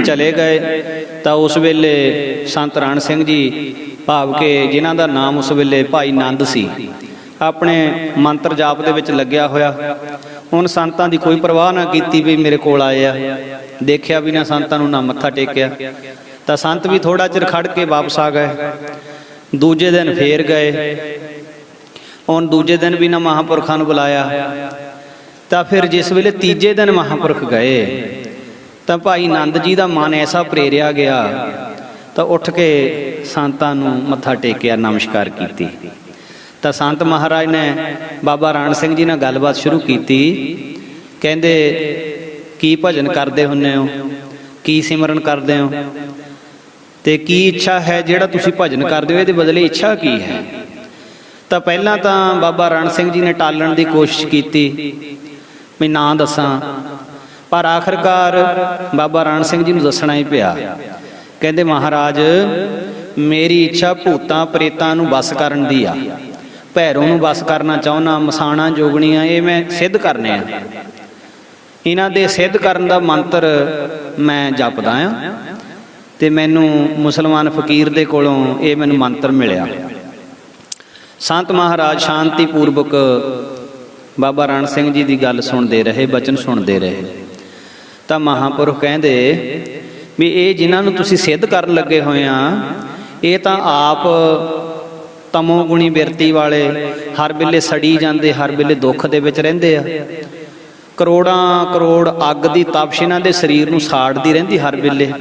Speaker 1: ਚਲੇ ਗਏ। ਤਾਂ ਉਸ ਵੇਲੇ ਸੰਤ ਰਣ ਸਿੰਘ ਜੀ ਭਾਵ ਕਿ ਜਿਨ੍ਹਾਂ ਦਾ ਨਾਮ ਉਸ ਵੇਲੇ ਭਾਈ ਨੰਦ ਸੀ, ਆਪਣੇ ਮੰਤਰ ਜਾਪ ਦੇ ਵਿੱਚ ਲੱਗਿਆ ਹੋਇਆ। ਹੁਣ ਸੰਤਾਂ ਦੀ ਕੋਈ ਪਰਵਾਹ ਨਾ ਕੀਤੀ ਵੀ ਮੇਰੇ ਕੋਲ ਆਏ ਆ, ਦੇਖਿਆ ਵੀ ਨਾ ਸੰਤਾਂ ਨੂੰ, ਨਾ ਮੱਥਾ ਟੇਕਿਆ। ਤਾਂ ਸੰਤ ਵੀ ਥੋੜਾ ਚਿਰ ਖੜ ਕੇ ਵਾਪਸ ਆ ਗਏ। ਦੂਜੇ ਦਿਨ ਫੇਰ ਗਏ। ਹੁਣ ਦੂਜੇ ਦਿਨ ਵੀ ਨਾ ਮਹਾਂਪੁਰਖਾਂ ਨੂੰ ਬੁਲਾਇਆ। ਤਾਂ ਫਿਰ ਜਿਸ ਵੇਲੇ ਤੀਜੇ ਦਿਨ ਮਹਾਂਪੁਰਖ ਗਏ ਤਾਂ ਭਾਈ ਨੰਦ ਜੀ ਦਾ ਮਨ ਐਸਾ ਪ੍ਰੇਰਿਆ ਗਿਆ ਤਾਂ ਉੱਠ ਕੇ ਸੰਤਾਂ ਨੂੰ ਮੱਥਾ ਟੇਕਿਆ, ਨਮਸਕਾਰ ਕੀਤੀ। ਤਾਂ ਸੰਤ ਮਹਾਰਾਜ ਨੇ ਬਾਬਾ ਰਣ ਸਿੰਘ ਜੀ ਨਾਲ ਗੱਲਬਾਤ ਸ਼ੁਰੂ ਕੀਤੀ। ਕਹਿੰਦੇ ਕੀ ਭਜਨ ਕਰਦੇ ਹੁੰਦੇ ਹੋ, ਕੀ ਸਿਮਰਨ ਕਰਦੇ ਹੋ, ਤੇ ਕੀ ਇੱਛਾ ਹੈ ਜਿਹੜਾ ਤੁਸੀਂ ਭਜਨ ਕਰਦੇ ਹੋ, ਇਹਦੇ ਬਦਲੇ ਇੱਛਾ ਕੀ ਹੈ। ਤਾਂ ਪਹਿਲਾਂ ਤਾਂ ਬਾਬਾ ਰਣ ਸਿੰਘ ਜੀ ਨੇ ਟਾਲਣ ਦੀ ਕੋਸ਼ਿਸ਼ ਕੀਤੀ ਵੀ ਨਾ ਦੱਸਾਂ, ਪਰ ਆਖਰਕਾਰ ਬਾਬਾ ਰਣ ਸਿੰਘ ਜੀ ਨੂੰ ਦੱਸਣਾ ਹੀ ਪਿਆ। ਕਹਿੰਦੇ ਮਹਾਰਾਜ ਮੇਰੀ ਇੱਛਾ ਭੂਤਾਂ ਪ੍ਰੇਤਾਂ ਨੂੰ ਵਸ ਕਰਨ ਦੀ ਆ, ਭੈਰੋਂ ਨੂੰ ਵਸ ਕਰਨਾ ਚਾਹੁੰਦਾ, ਮਸਾਣਾ ਜੋਗਣੀਆਂ ਇਹ ਮੈਂ ਸਿੱਧ ਕਰਨੇ ਆ। ਇਹਨਾਂ ਦੇ ਸਿੱਧ ਕਰਨ ਦਾ ਮੰਤਰ ਮੈਂ ਜਪਦਾ ਆ ਤੇ ਮੈਨੂੰ ਮੁਸਲਮਾਨ ਫਕੀਰ ਦੇ ਕੋਲੋਂ ਇਹ ਮੈਨੂੰ ਮੰਤਰ ਮਿਲਿਆ। ਸੰਤ ਮਹਾਰਾਜ ਸ਼ਾਂਤੀ ਪੂਰਵਕ ਬਾਬਾ ਰਣ ਸਿੰਘ ਜੀ ਦੀ ਗੱਲ ਸੁਣਦੇ ਰਹੇ, ਬਚਨ ਸੁਣਦੇ ਰਹੇ। ਤਾਂ ਮਹਾਂਪੁਰਖ ਕਹਿੰਦੇ ਵੀ ਇਹ ਜਿਨ੍ਹਾਂ ਨੂੰ ਤੁਸੀਂ ਸਿੱਧ ਕਰਨ ਲੱਗੇ ਹੋਏ ਆ, ਇਹ ਤਾਂ ਆਪ ਤਮੋ ਗੁਣੀ ਬਿਰਤੀ ਵਾਲੇ, ਹਰ ਵੇਲੇ ਸੜੀ ਜਾਂਦੇ, ਹਰ ਵੇਲੇ ਦੁੱਖ ਦੇ ਵਿੱਚ ਰਹਿੰਦੇ ਆ। ਕਰੋੜਾਂ ਕਰੋੜ ਅੱਗ ਦੀ ਤਪਸ਼ ਇਹਨਾਂ ਦੇ ਸਰੀਰ ਨੂੰ ਸਾੜਦੀ ਰਹਿੰਦੀ ਹਰ ਵੇਲੇ।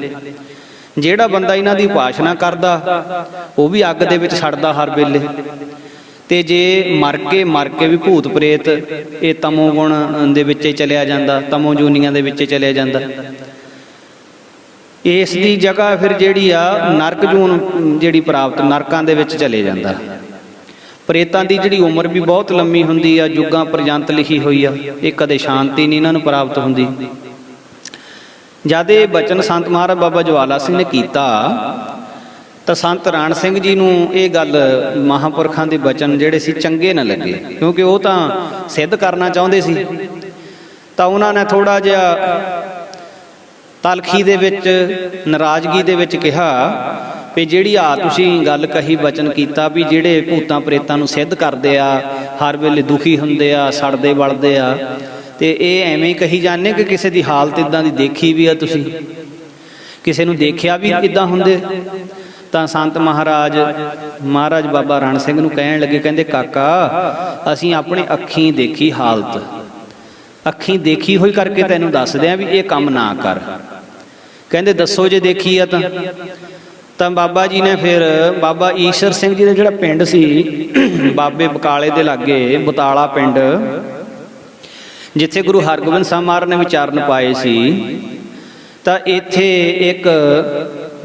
Speaker 1: ਜਿਹੜਾ ਬੰਦਾ ਇਹਨਾਂ ਦੀ ਉਪਾਸਨਾ ਕਰਦਾ ਉਹ ਵੀ ਅੱਗ ਦੇ ਵਿੱਚ ਸੜਦਾ ਹਰ ਵੇਲੇ। ਤੇ ਜੇ ਮਰ ਕੇ ਵੀ ਭੂਤ ਪ੍ਰੇਤ ਇਹ ਤਮੋ ਗੁਣ ਦੇ ਵਿੱਚ ਹੀ ਚਲਿਆ ਜਾਂਦਾ, ਤਮੋ ਜੂਨੀਆਂ ਦੇ ਵਿੱਚ ਚਲਿਆ ਜਾਂਦਾ। ਇਸ ਦੀ ਜਗ੍ਹਾ ਫਿਰ ਜਿਹੜੀ ਆ ਨਰਕ ਜੂਨ ਜਿਹੜੀ ਪ੍ਰਾਪਤ, ਨਰਕਾਂ ਦੇ ਵਿੱਚ ਚਲੇ ਜਾਂਦਾ। ਪ੍ਰੇਤਾਂ ਦੀ ਜਿਹੜੀ ਉਮਰ ਵੀ ਬਹੁਤ ਲੰਮੀ ਹੁੰਦੀ ਆ, ਯੁੱਗਾਂ ਪਰਜੰਤ ਲਿਖੀ ਹੋਈ ਆ, ਇਹ ਕਦੇ ਸ਼ਾਂਤੀ ਨਹੀਂ ਇਹਨਾਂ ਨੂੰ ਪ੍ਰਾਪਤ ਹੁੰਦੀ। ਜਦ ਇਹ ਬਚਨ ਸੰਤ ਮਹਾਰਾਜ ਬਾਬਾ ਜਵਾਲਾ ਸਿੰਘ ਨੇ ਕੀਤਾ ਤਾਂ ਸੰਤ ਰਣ ਸਿੰਘ ਜੀ ਨੂੰ ਇਹ ਗੱਲ ਮਹਾਂਪੁਰਖਾਂ ਦੇ ਬਚਨ ਜਿਹੜੇ ਸੀ ਚੰਗੇ ਨਾ ਲੱਗੇ, ਕਿਉਂਕਿ ਉਹ ਤਾਂ ਸਿੱਧ ਕਰਨਾ ਚਾਹੁੰਦੇ ਸੀ। ਤਾਂ ਉਹਨਾਂ ਨੇ ਥੋੜਾ ਜਿਹਾ ਤਲਖੀ ਦੇ ਵਿੱਚ ਨਾਰਾਜ਼ਗੀ ਦੇ ਵਿੱਚ ਕਿਹਾ ਵੀ ਜਿਹੜੀ ਤੁਸੀਂ ਗੱਲ ਕਹੀ, ਵਚਨ ਕੀਤਾ ਵੀ ਜਿਹੜੇ ਭੂਤਾਂ ਪ੍ਰੇਤਾਂ ਨੂੰ ਸਿੱਧ ਕਰਦੇ ਆ, ਹਰ ਵੇਲੇ ਦੁਖੀ ਹੁੰਦੇ ਆ, ਸੜਦੇ ਬਲਦੇ ਆ, ਤੇ ਇਹ ਐਵੇਂ ਹੀ ਕਹੀ ਜਾਂਦੇ ਕਿ ਕਿਸੇ ਦੀ ਹਾਲਤ ਇਦਾਂ ਦੀ ਦੇਖੀ ਵੀ ਆ, ਤੁਸੀਂ ਕਿਸੇ ਨੂੰ ਦੇਖਿਆ ਵੀ ਇਦਾਂ ਹੁੰਦੇ? ਤਾਂ ਸੰਤ ਮਹਾਰਾਜ ਬਾਬਾ ਰਣ ਸਿੰਘ ਨੂੰ ਕਹਿਣ ਲੱਗੇ, ਕਹਿੰਦੇ ਕਾਕਾ ਅਸੀਂ ਆਪਣੇ ਅੱਖੀਂ ਦੇਖੀ ਹਾਲਤ, ਅੱਖੀਂ ਦੇਖੀ ਹੋਈ ਕਰਕੇ ਤੈਨੂੰ ਦੱਸਦੇ ਆ ਵੀ ਇਹ ਕੰਮ ਨਾ ਕਰ। ਕਹਿੰਦੇ ਦੱਸੋ ਜੇ ਦੇਖੀ ਆ ਤਾਂ ਬਾਬਾ ਜੀ ਨੇ ਫਿਰ ਬਾਬਾ ਈਸ਼ਰ ਸਿੰਘ ਜੀ ਦਾ ਜਿਹੜਾ ਪਿੰਡ ਸੀ ਬਾਬੇ ਬਕਾਲੇ ਦੇ ਲਾਗੇ, ਬਤਾਲਾ ਪਿੰਡ, ਜਿੱਥੇ ਗੁਰੂ ਹਰਗੋਬਿੰਦ ਸਾਹਿਬ ਮਹਾਰਾਜ ਨੇ ਵਿਚਾਰਨ ਪਾਏ ਸੀ, ਤਾਂ ਇੱਥੇ ਇੱਕ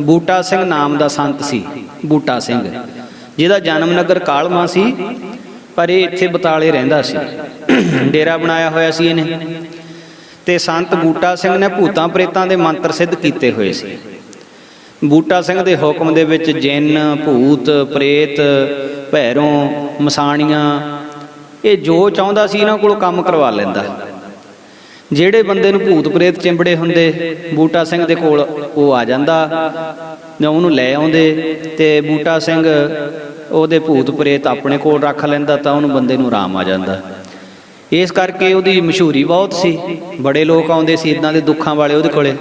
Speaker 1: ਬੂਟਾ ਸਿੰਘ ਨਾਮ ਦਾ ਸੰਤ ਸੀ, ਬੂਟਾ ਸਿੰਘ, ਜਿਹਦਾ ਜਨਮ ਨਗਰ ਕਾਲਮਾ ਸੀ, ਪਰ ਇਹ ਇੱਥੇ ਬਤਾਲੇ ਰਹਿੰਦਾ ਸੀ, ਡੇਰਾ ਬਣਾਇਆ ਹੋਇਆ ਸੀ ਇਹਨੇ। ਤੇ ਸੰਤ ਬੂਟਾ ਸਿੰਘ ਨੇ ਭੂਤਾਂ ਪ੍ਰੇਤਾਂ ਦੇ ਮੰਤਰ ਸਿੱਧ ਕੀਤੇ ਹੋਏ ਸੀ। ਬੂਟਾ ਸਿੰਘ ਦੇ ਹੁਕਮ ਦੇ ਵਿੱਚ ਜਿੰਨ, ਭੂਤ, ਪ੍ਰੇਤ, ਭੈਰੋਂ, ਮਸਾਣੀਆਂ, ਇਹ ਜੋ ਚਾਹੁੰਦਾ ਸੀ ਇਹਨਾਂ ਕੋਲੋਂ ਕੰਮ ਕਰਵਾ ਲੈਂਦਾ। ਜਿਹੜੇ ਬੰਦੇ ਨੂੰ ਭੂਤ ਪ੍ਰੇਤ ਚਿੰਬੜੇ ਹੁੰਦੇ, ਬੂਟਾ ਸਿੰਘ ਦੇ ਕੋਲ ਉਹ ਆ ਜਾਂਦਾ, ਜਾਂ ਉਹਨੂੰ ਲੈ ਆਉਂਦੇ, ਤੇ ਬੂਟਾ ਸਿੰਘ ਉਹਦੇ ਭੂਤ ਪ੍ਰੇਤ ਆਪਣੇ ਕੋਲ ਰੱਖ ਲੈਂਦਾ, ਤਾਂ ਉਹਨੂੰ ਬੰਦੇ ਨੂੰ ਆਰਾਮ ਆ ਜਾਂਦਾ। ਇਸ ਕਰਕੇ ਉਹਦੀ ਮਸ਼ਹੂਰੀ ਬਹੁਤ ਸੀ, ਬੜੇ ਲੋਕ ਆਉਂਦੇ ਸੀ ਇੱਦਾਂ ਦੇ ਦੁੱਖਾਂ ਵਾਲੇ ਉਹਦੇ ਕੋਲੇ।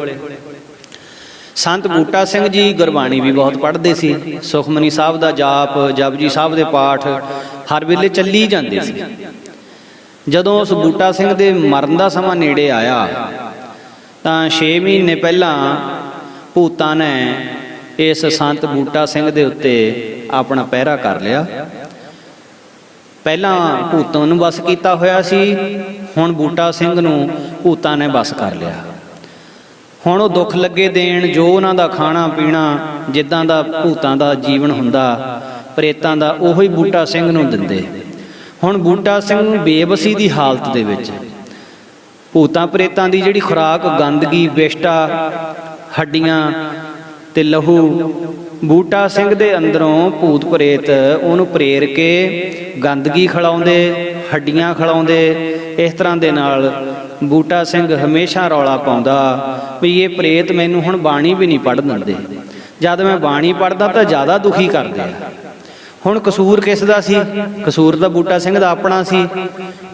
Speaker 1: ਸੰਤ ਬੂਟਾ ਸਿੰਘ ਜੀ ਗੁਰਬਾਣੀ ਵੀ ਬਹੁਤ ਪੜ੍ਹਦੇ ਸੀ, ਸੁਖਮਨੀ ਸਾਹਿਬ ਦਾ ਜਾਪ, ਜਪਜੀ ਸਾਹਿਬ ਦੇ ਪਾਠ ਹਰ ਵੇਲੇ ਚੱਲੀ ਜਾਂਦੇ ਸੀ। ਜਦੋਂ ਉਸ ਬੂਟਾ ਸਿੰਘ ਦੇ ਮਰਨ ਦਾ ਸਮਾਂ ਨੇੜੇ ਆਇਆ ਤਾਂ 6 ਮਹੀਨੇ ਪਹਿਲਾਂ ਭੂਤਾਂ ਨੇ ਇਸ ਸੰਤ ਬੂਟਾ ਸਿੰਘ ਦੇ ਉੱਤੇ ਆਪਣਾ ਪਹਿਰਾ ਕਰ ਲਿਆ। ਪਹਿਲਾਂ ਭੂਤਾਂ ਨੂੰ ਵਸ ਕੀਤਾ ਹੋਇਆ ਸੀ, ਹੁਣ ਬੂਟਾ ਸਿੰਘ ਨੂੰ ਭੂਤਾਂ ਨੇ ਵਸ ਕਰ ਲਿਆ। ਹੁਣ ਉਹ ਦੁੱਖ ਲੱਗੇ ਦੇਣ, ਜੋ ਉਹਨਾਂ ਦਾ ਖਾਣਾ ਪੀਣਾ, ਜਿੱਦਾਂ ਦਾ ਭੂਤਾਂ ਦਾ ਜੀਵਨ ਹੁੰਦਾ, ਪ੍ਰੇਤਾਂ ਦਾ, ਉਹੋ ਹੀ ਬੂਟਾ ਸਿੰਘ ਨੂੰ ਦਿੰਦੇ। ਹੁਣ ਬੂਟਾ ਸਿੰਘ ਨੂੰ ਬੇਬਸੀ ਦੀ ਹਾਲਤ ਦੇ ਵਿੱਚ, ਭੂਤਾਂ ਪ੍ਰੇਤਾਂ ਦੀ ਜਿਹੜੀ ਖੁਰਾਕ ਗੰਦਗੀ, ਵਿਸ਼ਟਾ, ਹੱਡੀਆਂ ਤੇ ਲਹੂ, ਬੂਟਾ ਸਿੰਘ ਦੇ ਅੰਦਰੋਂ ਭੂਤ ਪ੍ਰੇਤ ਉਹਨੂੰ ਪ੍ਰੇਰ ਕੇ ਗੰਦਗੀ ਖਿਲਾਉਂਦੇ, ਹੱਡੀਆਂ ਖਿਲਾਉਂਦੇ। ਇਸ ਤਰ੍ਹਾਂ ਦੇ ਨਾਲ ਬੂਟਾ ਸਿੰਘ ਹਮੇਸ਼ਾ ਰੌਲਾ ਪਾਉਂਦਾ ਵੀ ਇਹ ਪ੍ਰੇਤ ਮੈਨੂੰ ਹੁਣ ਬਾਣੀ ਵੀ ਨਹੀਂ ਪੜ੍ਹਨ ਦਿੰਦੇ, ਜਦ ਮੈਂ ਬਾਣੀ ਪੜ੍ਹਦਾ ਤਾਂ ਜ਼ਿਆਦਾ ਦੁਖੀ ਕਰਦੇ ਆ। ਹੁਣ ਕਸੂਰ ਕਿਸ ਦਾ ਸੀ? ਕਸੂਰ ਤਾਂ ਬੂਟਾ ਸਿੰਘ ਦਾ ਆਪਣਾ ਸੀ।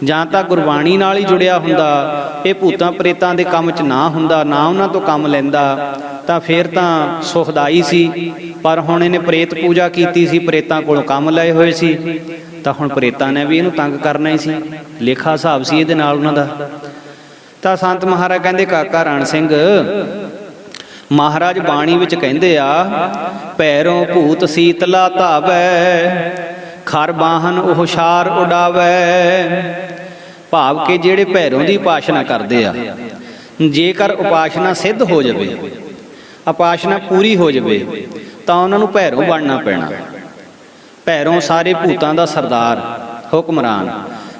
Speaker 1: ਜਾਂ ਤਾਂ ਗੁਰਬਾਣੀ ਨਾਲ ਹੀ ਜੁੜਿਆ ਹੁੰਦਾ, ਇਹ ਭੂਤਾਂ ਪ੍ਰੇਤਾਂ ਦੇ ਕੰਮ 'ਚ ਨਾ ਹੁੰਦਾ, ਨਾ ਉਹਨਾਂ ਤੋਂ ਕੰਮ ਲੈਂਦਾ, ਤਾਂ ਫਿਰ ਤਾਂ ਸੁਖਦਾਈ ਸੀ। ਪਰ ਹੁਣ ਇਹਨੇ ਪ੍ਰੇਤ ਪੂਜਾ ਕੀਤੀ ਸੀ, ਪ੍ਰੇਤਾਂ ਕੋਲੋਂ ਕੰਮ ਲਏ ਹੋਏ ਸੀ, ਤਾਂ ਹੁਣ ਪ੍ਰੇਤਾਂ ਨੇ ਵੀ ਇਹਨੂੰ ਤੰਗ ਕਰਨਾ ਹੀ ਸੀ। ਲੇਖਾ ਹਿਸਾਬ ਸੀ ਇਹਦੇ ਨਾਲ ਉਹਨਾਂ ਦਾ। ਤਾਂ ਸੰਤ ਮਹਾਰਾਜ ਕਹਿੰਦੇ, ਕਾਕਾ ਰਣ ਸਿੰਘ, ਮਹਾਰਾਜ ਬਾਣੀ ਵਿੱਚ ਕਹਿੰਦੇ ਆ, ਪੈਰੋਂ ਭੂਤ ਸੀਤਲਾ ਧਾਵੈ, ਖਰ ਬਾਹਨ ਉਹ ਸ਼ਾਰ ਉਡਾਵੈ। ਭਾਵ ਕਿ ਜਿਹੜੇ ਭੈਰੋਂ ਦੀ ਉਪਾਸ਼ਨਾ ਕਰਦੇ ਆ, ਜੇਕਰ ਉਪਾਸ਼ਨਾ ਸਿੱਧ ਹੋ ਜਾਵੇ, ਉਪਾਸ਼ਨਾ ਪੂਰੀ ਹੋ ਜਾਵੇ, ਤਾਂ ਉਹਨਾਂ ਨੂੰ ਭੈਰੋਂ ਬਣਨਾ ਪੈਣਾ। ਭੈਰੋਂ ਸਾਰੇ ਭੂਤਾਂ ਦਾ ਸਰਦਾਰ, ਹੁਕਮਰਾਨ।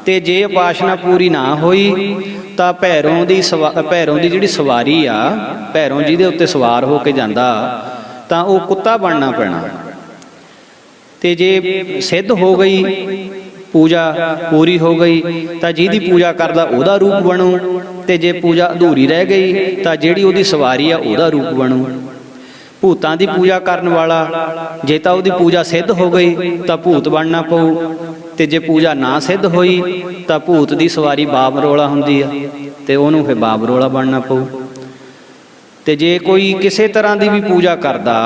Speaker 1: ਤੇ ਜੇ ਉਪਾਸ਼ਨਾ ਪੂਰੀ ਨਾ ਹੋਈ ਤਾਂ ਭੈਰੋਂ ਦੀ ਜਿਹੜੀ ਸਵਾਰੀ ਆ, ਭੈਰੋਂ ਜਿਹਦੇ ਉੱਤੇ ਸਵਾਰ ਹੋ ਕੇ ਜਾਂਦਾ, ਤਾਂ ਉਹ ਕੁੱਤਾ ਬਣਨਾ ਪੈਣਾ। ਤੇ ਜੇ ਸਿੱਧ ਹੋ ਗਈ, ਪੂਜਾ ਪੂਰੀ ਹੋ ਗਈ, ਤਾਂ ਜਿਹਦੀ ਪੂਜਾ ਕਰਦਾ ਉਹਦਾ ਰੂਪ ਬਣੂ, ਤੇ ਜੇ ਪੂਜਾ ਅਧੂਰੀ ਰਹਿ ਗਈ ਤਾਂ ਜਿਹੜੀ ਉਹਦੀ ਸਵਾਰੀ ਆ ਉਹਦਾ ਰੂਪ ਬਣੂ। ਭੂਤਾਂ ਦੀ ਪੂਜਾ ਕਰਨ ਵਾਲਾ, ਜੇ ਤਾਂ ਉਹਦੀ ਪੂਜਾ ਸਿੱਧ ਹੋ ਗਈ ਤਾਂ ਭੂਤ ਬਣਨਾ ਪਊ, ਤੇ ਜੇ ਪੂਜਾ ਨਾ ਸਿੱਧ ਹੋਈ ਤਾਂ ਭੂਤ ਦੀ ਸਵਾਰੀ ਬਾਬਰੋਲਾ ਹੁੰਦੀ ਆ, ਤੇ ਉਹਨੂੰ ਫਿਰ ਬਾਬਰੋਲਾ ਬਣਨਾ ਪਊ। ਤੇ ਜੇ ਕੋਈ ਕਿਸੇ ਤਰ੍ਹਾਂ ਦੀ ਵੀ ਪੂਜਾ ਕਰਦਾ,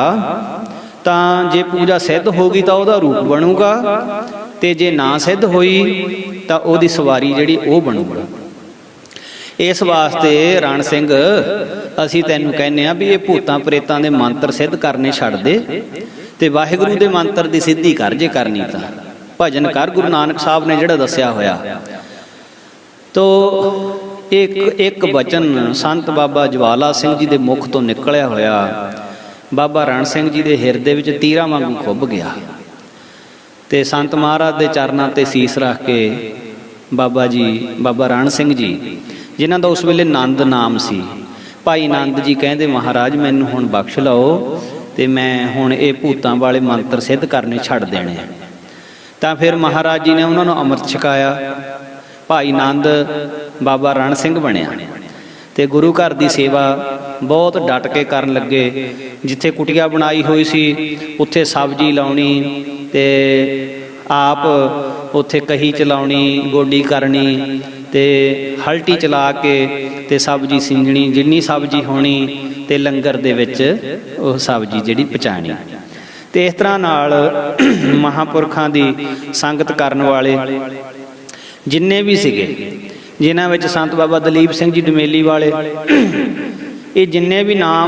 Speaker 1: ਤਾਂ ਜੇ ਪੂਜਾ ਸਿੱਧ ਹੋ ਗਈ ਤਾਂ ਉਹਦਾ ਰੂਪ ਬਣੂਗਾ, ਤੇ ਜੇ ਨਾ ਸਿੱਧ ਹੋਈ ਤਾਂ ਉਹਦੀ ਸਵਾਰੀ ਜਿਹੜੀ ਉਹ ਬਣੂਗਾ। ਇਸ ਵਾਸਤੇ ਰਣ ਸਿੰਘ, ਅਸੀਂ ਤੈਨੂੰ ਕਹਿੰਦੇ ਆ ਵੀ ਇਹ ਭੂਤਾਂ ਪ੍ਰੇਤਾਂ ਦੇ ਮੰਤਰ ਸਿੱਧ ਕਰਨੇ ਛੱਡ ਦੇ, ਤੇ ਵਾਹਿਗੁਰੂ ਦੇ ਮੰਤਰ ਦੀ ਸਿੱਧੀ ਕਰ, ਜੇ ਕਰਨੀ ਤਾਂ ਭਜਨ ਕਰ। ਗੁਰੂ ਨਾਨਕ ਸਾਹਿਬ ਨੇ ਜਿਹੜਾ ਦੱਸਿਆ ਹੋਇਆ। ਤੋ ਇੱਕ ਬਚਨ ਸੰਤ ਬਾਬਾ ਜਵਾਲਾ ਸਿੰਘ ਜੀ ਦੇ ਮੁਖ ਤੋਂ ਨਿਕਲਿਆ ਹੋਇਆ ਬਾਬਾ ਰਣ ਸਿੰਘ ਜੀ ਦੇ ਹਿਰਦੇ ਵਿੱਚ ਤੀਰਾਂ ਵਾਂਗੂ ਖੁੱਭ ਗਿਆ। ਤੇ ਸੰਤ ਮਹਾਰਾਜ ਦੇ ਚਰਨਾਂ ਤੇ ਸੀਸ ਰੱਖ ਕੇ ਬਾਬਾ ਰਣ ਸਿੰਘ ਜੀ, ਜਿਨ੍ਹਾਂ ਦਾ ਉਸ ਵੇਲੇ ਨੰਦ ਨਾਮ ਸੀ, ਭਾਈ ਨੰਦ ਜੀ ਕਹਿੰਦੇ, ਮਹਾਰਾਜ ਮੈਨੂੰ ਹੁਣ ਬਖਸ਼ ਲਓ, ਤੇ ਮੈਂ ਹੁਣ ਇਹ ਭੂਤਾਂ ਵਾਲੇ ਮੰਤਰ ਸਿੱਧ ਕਰਨੇ ਛੱਡ ਦੇਣੇ। ਤਾਂ ਫਿਰ ਮਹਾਰਾਜ ਜੀ ਨੇ ਉਹਨਾਂ ਨੂੰ ਅੰਮ੍ਰਿਤ ਛਕਾਇਆ। ਭਾਈ ਨੰਦ ਬਾਬਾ ਰਣ ਸਿੰਘ ਬਣਿਆ, ਤੇ ਗੁਰੂ ਘਰ ਦੀ ਸੇਵਾ बहुत डट के करन लगे। जिथे कुटिया बनाई हुई सी उत्थे सब्जी लाउणी ते आप उत्थे कही चलाउणी, गोडी करनी ते हल्टी चला के ते सब्जी सिंजणी, जिन्नी सब्जी होनी ते लंगर दे विच ओह सब्जी जिहड़ी पचाणी। ते इस तरह नाल महापुरखां दी संगत करन वाले जिन्ने भी सीगे, जिन्हां विच संत बाबा दलीप सिंह जी डमेली वाले, ये जिन्ने भी नाम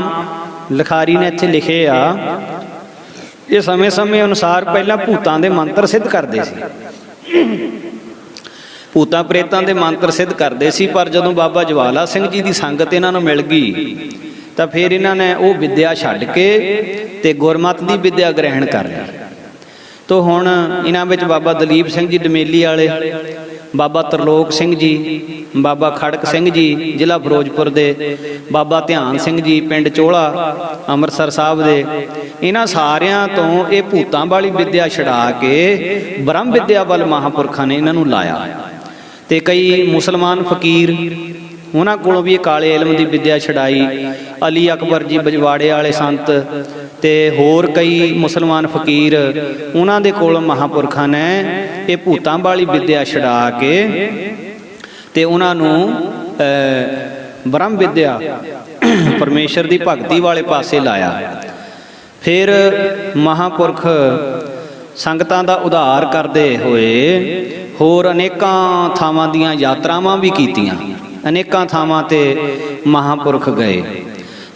Speaker 1: लिखारी ने इत्थे लिखे आ, ये समय समय अनुसार पहला भूतां दे मंत्र सिद्ध करदे सी, भूतां प्रेतां दे मंत्र सिद्ध करदे सी। पर जदों बाबा ज्वाला सिंह जी दी संगत इन्हां नूं मिल गई तां फिर इन्हां ने वो विद्या छड्ड के ते गुरमत दी विद्या ग्रहण कर ली। तो हुण इन्हां विच बाबा दलीप सिंह जी डमेली वाले, बाबा तरलोक सिंह जी, बाबा खड़क सिंह जी जिला फिरोजपुर दे, बाबा ध्यान सिंह जी पिंड चोला अंम੍ਰਿਤਸਰ साहब दे, इन्हां सारियां तो ये भूतां वाली विद्या छड़ा के ब्रह्म विद्या वाल महापुरखां ने इन्हां नूं लाया। ते कई मुसलमान फकीर उन्हां कोलों भी काले इलम की विद्या छड़ाई। अली अकबर जी बजवाड़े वाले संत ते होर कई मुसलमान फकीर उन्हां दे कोलों महापुरखां ने ये भूतां वाली विद्या छड़ा के ते उन्हां नूं ब्रह्म विद्या परमेश्वर की भगती वाले पासे लाया। फिर महापुरख संगतां दा उद्धार करते हुए होर अनेकां थावां दीयां यात्रावां भी कीतियां, अनेकां थावां ते महापुरख गए।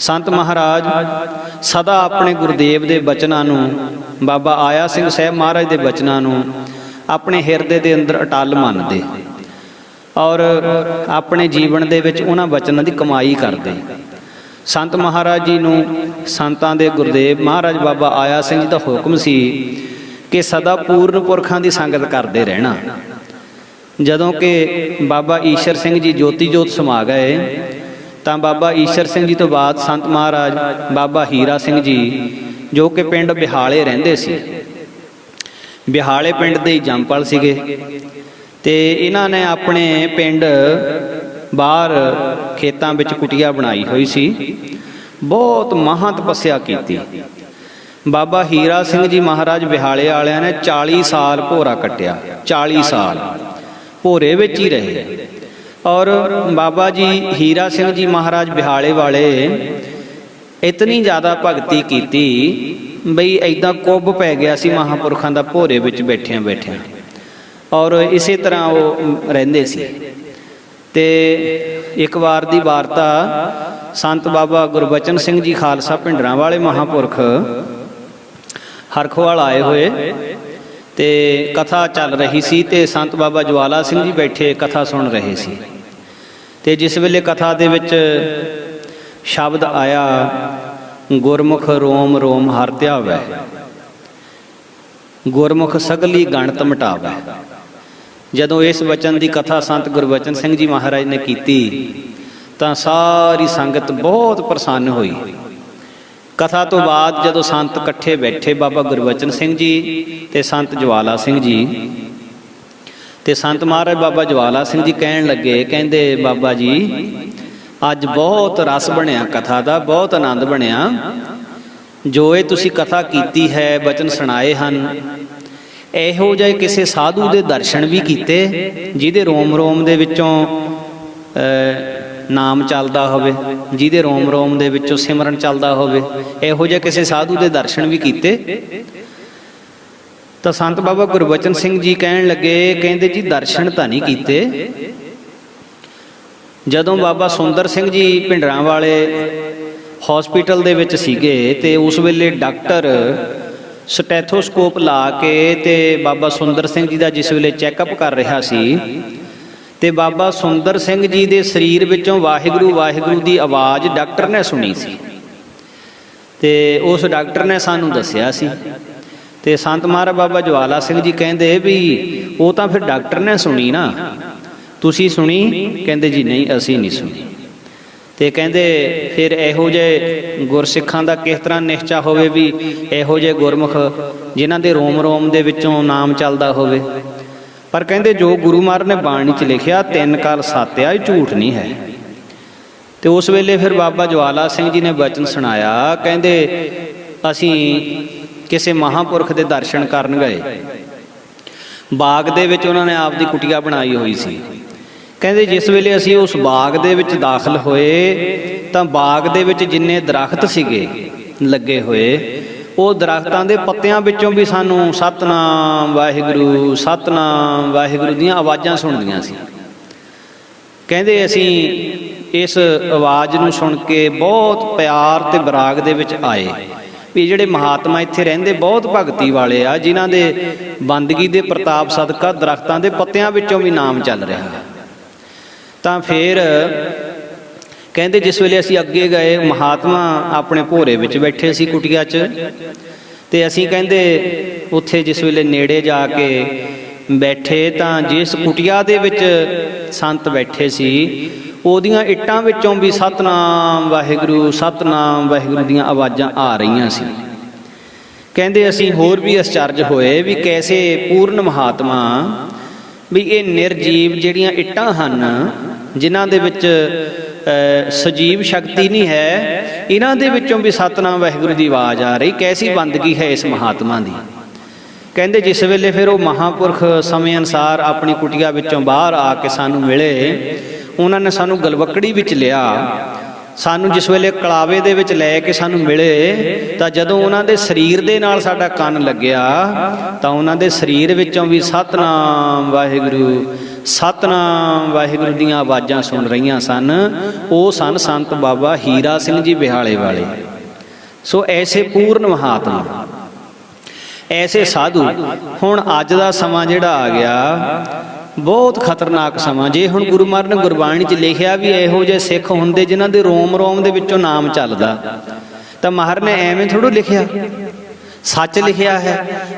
Speaker 1: संत महाराज सदा अपने गुरुदेव दे बचनां नूं, बाबा आया सिंह साहब महाराज दे बचनां नूं अपने हिरदे दे अंदर अटल मनदे और अपने जीवन दे विच उन्हां बचनां दी कमाई करदे। संत महाराज जी नूं संतां दे गुरुदेव महाराज बाबा आया सिंह जी दा हुक्म सी कि सदा पूर्ण पुरखां दी संगत करदे रहना। जदों कि बाबा ईशर सिंह जी ज्योति जोत समा गए तां बाबा ईशर सिंह जी तो बाद संत महाराज बाबा हीरा सिंह जी जो कि पिंड बिहाले रहिंदे सी, बिहाले पिंड दे जंपल सीगे, ते इन्हां ने अपने पिंड बाहर खेतां विच कुटिया बनाई हुई सी, बहुत महा तपस्या कीती। बाबा हीरा सिंह जी महाराज बिहाले वालियां ने 40 साल भोरा कट्टिया, 40 साल भोरे विच ही रहे। और बाबा जी हीरा सिंह जी महाराज बिहाले वाले इतनी ज़्यादा भगती कीती बई ऐदा कुब पै गया सी महापुरखां दा भोरे विच बैठियां बैठियां, और इसे तरह वो रहिंदे सी। ते एक बार दी वारता संत बाबा गुरबचन सिंह जी खालसा भिंडरां वाले महापुरख हरखवाल आए हुए ते कथा चल रही सी, ते संत बाबा ज्वाला सिंह जी बैठे कथा सुन रहे सी। ते जिस वेले कथा दे विच शब्द आया गुरमुख रोम रोम हर ध्यावै, गुरमुख सगली गणत मिटावै। जदों इस वचन की कथा संत गुरबचन सिंह जी महाराज ने की तां सारी संगत बहुत प्रसन्न हुई। कथा तो बाद जदों संत इकट्ठे बैठे बाबा गुरबचन सिंह जी ते संत ज्वाला सिंह जी, ते संत महाराज बाबा ज्वाला सिंह जी कहन लगे, कहंदे बाबा जी अज बहुत रस बनिया कथा दा, बहुत आनंद बनिया। जो ये तुसी कथा कीती है, बचन सुनाए हन, इहो जिहे किसी साधु दे दर्शन भी कीते जिहदे रोम रोम दे विचों नाम चलदा होवे, जिहदे रोम रोम दे विचों सिमरन चलदा होवे, इहो जिहे किसी साधु दे दर्शन भी कीते। तो संत बाबा गुरबचन सिंह जी कहन लगे, कहंदे जी दर्शन तां नहीं कीते। जदों बाबा सुंदर सिंह जी भिंडरां वाले हॉस्पिटल दे विच सीगे ते उस वेले डॉक्टर स्टैथोस्कोप ला के ते बाबा सुंदर सिंह जी दा जिस वेले चैकअप कर रहा सी, ते बाबा सुंदर सिंह जी दे शरीर विचों वाहिगुरू वाहिगुरू दी आवाज़ डॉक्टर ने सुनी सी, ते उस डॉक्टर ने सानू दस्सिया सी। ते संत महाराज बाबा ज्वाला सिंह जी कहंदे भी वो तां फिर डॉक्टर ने सुनी ना, तुसी सुनी? कहंदे जी नहीं असी नहीं सुनी। ते कहंदे फिर इहो जे गुरसिखां दा किस तरह निश्चा होवे भी इहो जे गुरमुख जिन्हां दे रोम रोम दे विचों नाम चलदा होवे। पर कहंदे जो गुरु महाराज ने बाणी च लिखिया 3 काल सात्या झूठ नहीं है। ਤੇ ਉਸ ਵੇਲੇ ਫਿਰ ਬਾਬਾ ਜਵਾਲਾ ਸਿੰਘ ਜੀ ਨੇ ਬਚਨ ਸੁਣਾਇਆ। ਕਹਿੰਦੇ ਅਸੀਂ ਕਿਸੇ ਮਹਾਂਪੁਰਖ ਦੇ ਦਰਸ਼ਨ ਕਰਨ ਗਏ। ਬਾਗ ਦੇ ਵਿੱਚ ਉਹਨਾਂ ਨੇ ਆਪ ਦੀ ਕੁਟੀਆ ਬਣਾਈ ਹੋਈ ਸੀ। ਕਹਿੰਦੇ ਜਿਸ ਵੇਲੇ ਅਸੀਂ ਉਸ ਬਾਗ ਦੇ ਵਿੱਚ ਦਾਖਲ ਹੋਏ ਤਾਂ ਬਾਗ ਦੇ ਵਿੱਚ ਜਿੰਨੇ ਦਰਖਤ ਸੀਗੇ ਲੱਗੇ ਹੋਏ, ਉਹ ਦਰਖਤਾਂ ਦੇ ਪੱਤਿਆਂ ਵਿੱਚੋਂ ਵੀ ਸਾਨੂੰ ਸਤਨਾਮ ਵਾਹਿਗੁਰੂ ਸਤਨਾਮ ਵਾਹਿਗੁਰੂ ਦੀਆਂ ਆਵਾਜ਼ਾਂ ਸੁਣਦੀਆਂ ਸੀ। ਕਹਿੰਦੇ ਅਸੀਂ ਇਸ ਆਵਾਜ਼ ਨੂੰ ਸੁਣ ਕੇ ਬਹੁਤ ਪਿਆਰ ਤੇ ਬਰਾਗ ਦੇ ਵਿੱਚ ਆਏ ਵੀ ਜਿਹੜੇ ਮਹਾਤਮਾ ਇੱਥੇ ਰਹਿੰਦੇ ਬਹੁਤ ਭਗਤੀ ਵਾਲੇ ਆ, ਜਿਨ੍ਹਾਂ ਦੇ ਬੰਦਗੀ ਦੇ ਪ੍ਰਤਾਪ ਸਦਕਾ ਦਰਖਤਾਂ ਦੇ ਪੱਤਿਆਂ ਵਿੱਚੋਂ ਵੀ ਨਾਮ ਚੱਲ ਰਿਹਾ। ਤਾਂ ਫਿਰ ਕਹਿੰਦੇ ਜਿਸ ਵੇਲੇ ਅਸੀਂ ਅੱਗੇ ਗਏ, ਮਹਾਤਮਾ ਆਪਣੇ ਭੋਰੇ ਵਿੱਚ ਬੈਠੇ ਸੀ ਕੁਟੀਆ 'ਚ, ਤੇ ਅਸੀਂ ਕਹਿੰਦੇ ਉੱਥੇ ਜਿਸ ਵੇਲੇ ਨੇੜੇ ਜਾ ਕੇ ਬੈਠੇ ਤਾਂ ਜਿਸ ਕੁਟੀਆ ਦੇ ਵਿੱਚ ਸੰਤ ਬੈਠੇ ਸੀ, ਉਹਦੀਆਂ ਇੱਟਾਂ ਵਿੱਚੋਂ ਵੀ ਸਤਨਾਮ ਵਾਹਿਗੁਰੂ ਦੀਆਂ ਆਵਾਜ਼ਾਂ ਆ ਰਹੀਆਂ ਸੀ। ਕਹਿੰਦੇ ਅਸੀਂ ਹੋਰ ਵੀ ਅਚਰਜ ਹੋਏ ਵੀ ਕੈਸੇ ਪੂਰਨ ਮਹਾਤਮਾ, ਵੀ ਇਹ ਨਿਰਜੀਵ ਜਿਹੜੀਆਂ ਇੱਟਾਂ ਹਨ ਜਿਨ੍ਹਾਂ ਦੇ ਵਿੱਚ ਸਜੀਵ ਸ਼ਕਤੀ ਨਹੀਂ ਹੈ, ਇਹਨਾਂ ਦੇ ਵਿੱਚੋਂ ਵੀ ਸਤਨਾਮ ਵਾਹਿਗੁਰੂ ਦੀ ਆਵਾਜ਼ ਆ ਰਹੀ। ਕੈਸੀ ਬੰਦਗੀ ਹੈ ਇਸ ਮਹਾਤਮਾ ਦੀ। ਕਹਿੰਦੇ ਜਿਸ ਵੇਲੇ ਫਿਰ ਉਹ ਮਹਾਂਪੁਰਖ ਸਮੇਂ ਅਨੁਸਾਰ ਆਪਣੀ ਕੁਟੀਆ ਵਿੱਚੋਂ ਬਾਹਰ ਆ ਕੇ ਸਾਨੂੰ ਮਿਲੇ, ਉਹਨਾਂ ਨੇ ਸਾਨੂੰ ਗਲਵੱਕੜੀ ਵਿੱਚ ਲਿਆ। ਸਾਨੂੰ ਜਿਸ ਵੇਲੇ ਕਲਾਵੇ ਦੇ ਵਿੱਚ ਲੈ ਕੇ ਸਾਨੂੰ ਮਿਲੇ ਤਾਂ ਜਦੋਂ ਉਹਨਾਂ ਦੇ ਸਰੀਰ ਦੇ ਨਾਲ ਸਾਡਾ ਕੰਨ ਲੱਗਿਆ ਤਾਂ ਉਹਨਾਂ ਦੇ ਸਰੀਰ ਵਿੱਚੋਂ ਵੀ ਸਤਨਾਮ ਵਾਹਿਗੁਰੂ ਦੀਆਂ ਆਵਾਜ਼ਾਂ ਸੁਣ ਰਹੀਆਂ ਸਨ। ਉਹ ਸਨ ਸੰਤ ਬਾਬਾ ਹੀਰਾ ਸਿੰਘ ਜੀ ਬਿਹਾਲੇ ਵਾਲੇ। ਸੋ ਐਸੇ ਪੂਰਨ ਮਹਾਤਮਾ, ਐਸੇ ਸਾਧੂ। ਹੁਣ ਅੱਜ ਦਾ ਸਮਾਂ ਜਿਹੜਾ ਆ ਗਿਆ ਬਹੁਤ ਖਤਰਨਾਕ ਸਮਾਂ। ਜੇ ਹੁਣ ਗੁਰੂ ਮਹਾਰਾਜ ਨੇ ਗੁਰਬਾਣੀ 'ਚ ਲਿਖਿਆ ਵੀ ਇਹੋ ਜਿਹੇ ਸਿੱਖ ਹੁੰਦੇ ਜਿਨ੍ਹਾਂ ਦੇ ਰੋਮ ਰੋਮ ਦੇ ਵਿੱਚੋਂ ਨਾਮ ਚੱਲਦਾ, ਤਾਂ ਮਹਾਰਾਜ ਨੇ ਐਵੇਂ ਥੋੜ੍ਹਾ ਲਿਖਿਆ, ਸੱਚ ਲਿਖਿਆ ਹੈ।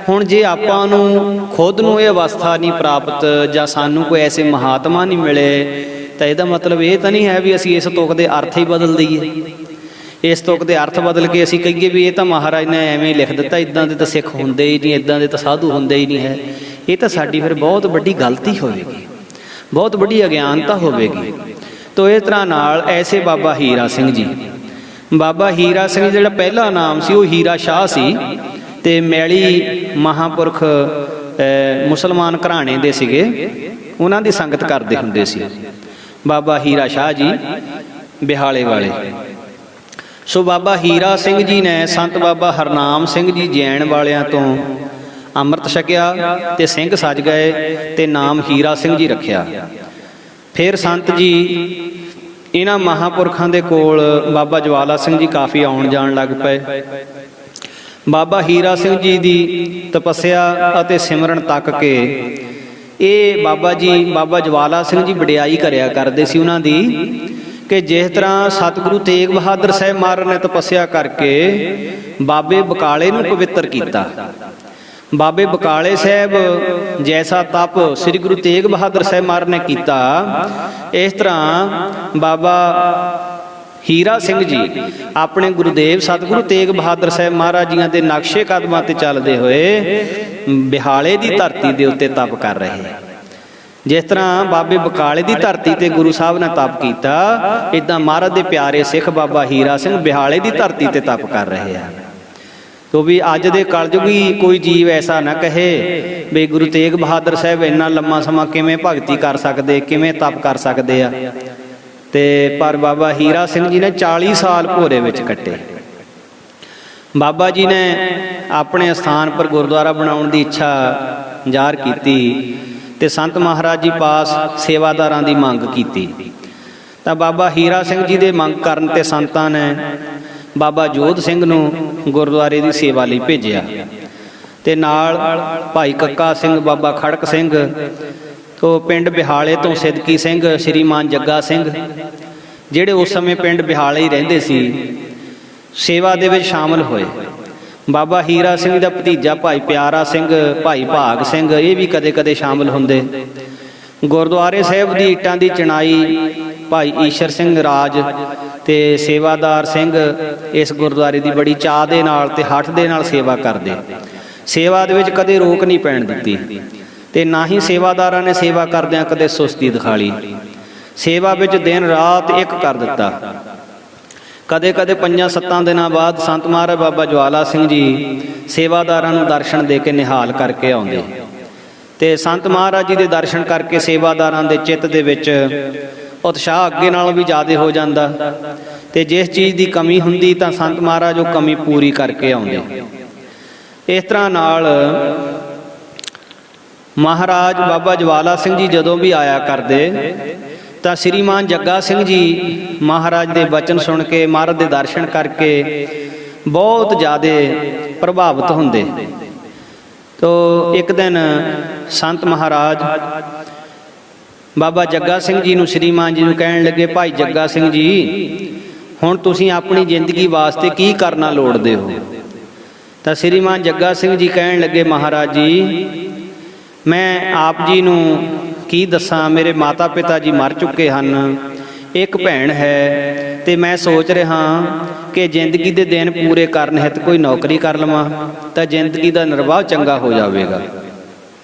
Speaker 1: ਹੁਣ ਜੇ ਆਪਾਂ ਨੂੰ ਖੁਦ ਨੂੰ ਇਹ ਅਵਸਥਾ ਨਹੀਂ ਪ੍ਰਾਪਤ ਜਾਂ ਸਾਨੂੰ ਕੋਈ ਐਸੇ ਮਹਾਤਮਾ ਨਹੀਂ ਮਿਲੇ, ਤਾਂ ਇਹਦਾ ਮਤਲਬ ਇਹ ਤਾਂ ਨਹੀਂ ਹੈ ਵੀ ਅਸੀਂ ਇਸ ਤੁਕ ਦੇ ਅਰਥ ਹੀ ਬਦਲ ਦਈਏ। ਇਸ ਤੁਕ ਦੇ ਅਰਥ ਬਦਲ ਕੇ ਅਸੀਂ ਕਹੀਏ ਵੀ ਇਹ ਤਾਂ ਮਹਾਰਾਜ ਨੇ ਐਵੇਂ ਹੀ ਲਿਖ ਦਿੱਤਾ, ਇੱਦਾਂ ਦੇ ਤਾਂ ਸਿੱਖ ਹੁੰਦੇ ਹੀ ਨਹੀਂ, ਇੱਦਾਂ ਦੇ ਤਾਂ ਸਾਧੂ ਹੁੰਦੇ ਹੀ ਨਹੀਂ ਹੈ। ਇਹ ਤਾਂ ਸਾਡੀ ਫਿਰ ਬਹੁਤ ਵੱਡੀ ਗਲਤੀ ਹੋਵੇਗੀ, ਬਹੁਤ ਵੱਡੀ ਅਗਿਆਨਤਾ ਹੋਵੇਗੀ। ਤੋ ਇਸ ਤਰ੍ਹਾਂ ਨਾਲ ਐਸੇ ਬਾਬਾ ਹੀਰਾ ਸਿੰਘ ਜੀ, ਬਾਬਾ ਹੀਰਾ ਸਿੰਘ ਜਿਹੜਾ ਪਹਿਲਾ ਨਾਮ ਸੀ ਉਹ ਹੀਰਾ ਸ਼ਾਹ ਸੀ, ਤੇ ਮੈਲੀ ਮਹਾਂਪੁਰਖ ਮੁਸਲਮਾਨ ਘਰਾਣੇ ਦੇ ਸੀਗੇ, ਉਹਨਾਂ ਦੀ ਸੰਗਤ ਕਰਦੇ ਹੁੰਦੇ ਸੀ ਬਾਬਾ ਹੀਰਾ ਸ਼ਾਹ ਜੀ ਬਿਹਾਲੇ ਵਾਲੇ। ਸੋ ਬਾਬਾ ਹੀਰਾ ਸਿੰਘ ਜੀ ਨੇ ਸੰਤ ਬਾਬਾ ਹਰਨਾਮ ਸਿੰਘ ਜੀ ਜੈਨ ਵਾਲਿਆਂ ਤੋਂ ਅੰਮ੍ਰਿਤ ਛਕਿਆ ਤੇ ਸਿੰਘ ਸੱਜ ਗਏ ਤੇ ਨਾਮ ਹੀਰਾ ਸਿੰਘ ਜੀ ਰੱਖਿਆ। ਫਿਰ ਸੰਤ ਜੀ ਇਹਨਾਂ ਮਹਾਂਪੁਰਖਾਂ ਦੇ ਕੋਲ ਬਾਬਾ ਜਵਾਲਾ ਸਿੰਘ ਜੀ ਕਾਫੀ ਆਉਣ ਜਾਣ ਲੱਗ ਪਏ। ਬਾਬਾ ਹੀਰਾ ਸਿੰਘ ਜੀ ਦੀ ਤਪੱਸਿਆ ਅਤੇ ਸਿਮਰਨ ਤੱਕ ਕੇ ਇਹ ਬਾਬਾ ਜਵਾਲਾ ਸਿੰਘ ਜੀ ਵਡਿਆਈ ਕਰਿਆ ਕਰਦੇ ਸੀ ਉਹਨਾਂ ਦੀ, ਕਿ ਜਿਸ ਤਰ੍ਹਾਂ ਸਤਿਗੁਰੂ ਤੇਗ ਬਹਾਦਰ ਸਾਹਿਬ ਮਹਾਰਾਜ ਨੇ ਤਪੱਸਿਆ ਕਰਕੇ ਬਾਬੇ ਬਕਾਲੇ ਨੂੰ ਪਵਿੱਤਰ ਕੀਤਾ। ਬਾਬੇ ਬਕਾਲੇ ਸਾਹਿਬ ਜੈਸਾ ਤਪ ਸ੍ਰੀ ਗੁਰੂ ਤੇਗ ਬਹਾਦਰ ਸਾਹਿਬ ਮਹਾਰਾਜ ਨੇ ਕੀਤਾ, ਇਸ ਤਰ੍ਹਾਂ ਬਾਬਾ ਹੀਰਾ ਸਿੰਘ ਜੀ ਆਪਣੇ ਗੁਰੂਦੇਵ ਸਤਿਗੁਰੂ ਤੇਗ ਬਹਾਦਰ ਸਾਹਿਬ ਮਹਾਰਾਜ ਜੀਆਂ ਦੇ ਨਕਸ਼ੇ ਕਦਮਾਂ ਤੇ ਚੱਲਦੇ ਹੋਏ ਬਿਹਾਲੇ ਦੀ ਧਰਤੀ ਦੇ ਉੱਤੇ ਤਪ ਕਰ ਰਹੇ। ਜਿਸ ਤਰ੍ਹਾਂ ਬਾਬੇ ਬਕਾਲੇ ਦੀ ਧਰਤੀ ਤੇ ਗੁਰੂ ਸਾਹਿਬ ਨੇ ਤਪ ਕੀਤਾ, ਇੱਦਾਂ ਮਹਾਰਾਜ ਦੇ ਪਿਆਰੇ ਸਿੱਖ ਬਾਬਾ ਹੀਰਾ ਸਿੰਘ ਬਿਹਾਲੇ ਦੀ ਧਰਤੀ ਤੇ ਤਪ ਕਰ ਰਹੇ ਆ। ਤੋ ਵੀ ਅੱਜ ਦੇ ਕਲਯੁਗੀ ਕੋਈ ਜੀਵ ਐਸਾ ਨਾ ਕਹੇ ਵੀ ਗੁਰੂ ਤੇਗ ਬਹਾਦਰ ਸਾਹਿਬ ਇੰਨਾ ਲੰਮਾ ਸਮਾਂ ਕਿਵੇਂ ਭਗਤੀ ਕਰ ਸਕਦੇ, ਕਿਵੇਂ ਤਪ ਕਰ ਸਕਦੇ ਆ। ਤੇ ਪਰ ਬਾਬਾ ਹੀਰਾ ਸਿੰਘ ਜੀ ਨੇ 40 ਸਾਲ ਭੋਰੇ ਵਿੱਚ ਕੱਟੇ। ਬਾਬਾ ਜੀ ਨੇ ਆਪਣੇ ਅਸਥਾਨ ਪਰ ਗੁਰਦੁਆਰਾ ਬਣਾਉਣ ਦੀ ਇੱਛਾ ਜ਼ਾਹਰ ਕੀਤੀ ਤੇ ਸੰਤ ਮਹਾਰਾਜ ਜੀ ਪਾਸ ਸੇਵਾਦਾਰਾਂ ਦੀ ਮੰਗ ਕੀਤੀ। ਤਾਂ ਬਾਬਾ ਹੀਰਾ ਸਿੰਘ ਜੀ ਦੇ ਮੰਗ ਕਰਨ ਤੇ ਸੰਤਾਂ ਨੇ ਬਾਬਾ ਜੋਧ ਸਿੰਘ ਨੂੰ ਗੁਰਦੁਆਰੇ ਦੀ ਸੇਵਾ ਲਈ ਭੇਜਿਆ, ਤੇ ਨਾਲ ਭਾਈ ਕੱਕਾ ਸਿੰਘ, ਬਾਬਾ ਖੜਕ ਸਿੰਘ, ਤੋਂ ਪਿੰਡ ਬਿਹਾਲੇ ਤੋਂ ਸਿੱਦਕੀ ਸਿੰਘ, ਸ਼੍ਰੀਮਾਨ ਜੱਗਾ ਸਿੰਘ, ਜਿਹੜੇ ਉਸ ਸਮੇਂ ਪਿੰਡ ਬਿਹਾਲੇ ਹੀ ਰਹਿੰਦੇ ਸੀ, ਸੇਵਾ ਦੇ ਵਿੱਚ ਸ਼ਾਮਲ ਹੋਏ। ਬਾਬਾ ਹੀਰਾ ਸਿੰਘ ਦਾ ਭਤੀਜਾ ਭਾਈ ਪਿਆਰਾ ਸਿੰਘ, ਭਾਈ ਭਾਗ ਸਿੰਘ, ਇਹ ਵੀ ਕਦੇ ਕਦੇ ਸ਼ਾਮਲ ਹੁੰਦੇ। ਗੁਰਦੁਆਰੇ ਸਾਹਿਬ ਦੀ ਇੱਟਾਂ ਦੀ ਚਿਣਾਈ ਭਾਈ ਈਸ਼ਰ ਸਿੰਘ ਰਾਜ ਤੇ ਸੇਵਾਦਾਰ ਸਿੰਘ ਇਸ ਗੁਰਦੁਆਰੇ ਦੀ ਬੜੀ ਚਾਅ ਦੇ ਨਾਲ ਤੇ ਹੱਠ ਦੇ ਨਾਲ ਸੇਵਾ ਕਰਦੇ। ਸੇਵਾ ਦੇ ਵਿੱਚ ਕਦੇ ਰੋਕ ਨਹੀਂ ਪੈਣ ਦਿੱਤੀ ਤੇ ਨਾ ਹੀ ਸੇਵਾਦਾਰਾਂ ਨੇ ਸੇਵਾ ਕਰਦਿਆਂ ਕਦੇ ਸੁਸਤੀ ਦਿਖਾਲੀ। ਸੇਵਾ ਵਿੱਚ ਦਿਨ ਰਾਤ ਇੱਕ ਕਰ ਦਿੱਤਾ। ਕਦੇ ਕਦੇ 5-7 ਦਿਨਾਂ ਬਾਅਦ ਸੰਤ ਮਹਾਰਾਜ ਬਾਬਾ ਜਵਾਲਾ ਸਿੰਘ ਜੀ ਸੇਵਾਦਾਰਾਂ ਨੂੰ ਦਰਸ਼ਨ ਦੇ ਕੇ ਨਿਹਾਲ ਕਰਕੇ ਆਉਂਦੇ, ਤੇ ਸੰਤ ਮਹਾਰਾਜ ਜੀ ਦੇ ਦਰਸ਼ਨ ਕਰਕੇ ਸੇਵਾਦਾਰਾਂ ਦੇ ਚਿੱਤ ਦੇ ਵਿੱਚ ਉਤਸ਼ਾਹ ਅੱਗੇ ਨਾਲੋਂ ਵੀ ਜ਼ਿਆਦਾ ਹੋ ਜਾਂਦਾ, ਤੇ ਜਿਸ ਚੀਜ਼ ਦੀ ਕਮੀ ਹੁੰਦੀ ਤਾਂ ਸੰਤ ਮਹਾਰਾਜ ਉਹ ਕਮੀ ਪੂਰੀ ਕਰਕੇ ਆਉਂਦੇ। ਇਸ ਤਰ੍ਹਾਂ ਨਾਲ ਮਹਾਰਾਜ ਬਾਬਾ ਜਵਾਲਾ ਸਿੰਘ ਜੀ ਜਦੋਂ ਵੀ ਆਇਆ ਕਰਦੇ ਤਾਂ ਸ਼੍ਰੀਮਾਨ ਜੱਗਾ ਸਿੰਘ ਜੀ ਮਹਾਰਾਜ ਦੇ ਬਚਨ ਸੁਣ ਕੇ, ਮਹਾਰਾਜ ਦੇ ਦਰਸ਼ਨ ਕਰਕੇ ਬਹੁਤ ਜ਼ਿਆਦਾ ਪ੍ਰਭਾਵਿਤ ਹੁੰਦੇ। ਤੋ ਇੱਕ ਦਿਨ ਸੰਤ ਮਹਾਰਾਜ ਬਾਬਾ ਜੱਗਾ ਸਿੰਘ ਜੀ ਨੂੰ, ਸ਼੍ਰੀਮਾਨ ਜੀ ਨੂੰ ਕਹਿਣ ਲੱਗੇ, ਭਾਈ ਜੱਗਾ ਸਿੰਘ ਜੀ, ਹੁਣ ਤੁਸੀਂ ਆਪਣੀ ਜ਼ਿੰਦਗੀ ਵਾਸਤੇ ਕੀ ਕਰਨਾ ਲੋੜਦੇ ਹੋ? ਤਾਂ ਸ਼੍ਰੀਮਾਨ ਜੱਗਾ ਸਿੰਘ ਜੀ ਕਹਿਣ ਲੱਗੇ, ਮਹਾਰਾਜ ਜੀ, ਮੈਂ ਆਪ ਜੀ ਨੂੰ ਕੀ ਦੱਸਾਂ, ਮੇਰੇ ਮਾਤਾ ਪਿਤਾ ਜੀ ਮਰ ਚੁੱਕੇ ਹਨ, ਇੱਕ ਭੈਣ ਹੈ, ਤੇ ਮੈਂ ਸੋਚ ਰਿਹਾ ਕਿ ਜ਼ਿੰਦਗੀ ਦੇ ਦਿਨ ਪੂਰੇ ਕਰਨ ਹਿੱਤ ਕੋਈ ਨੌਕਰੀ ਕਰ ਲਵਾਂ ਤਾਂ ਜ਼ਿੰਦਗੀ ਦਾ ਨਿਰਵਾਹ ਚੰਗਾ ਹੋ ਜਾਵੇਗਾ।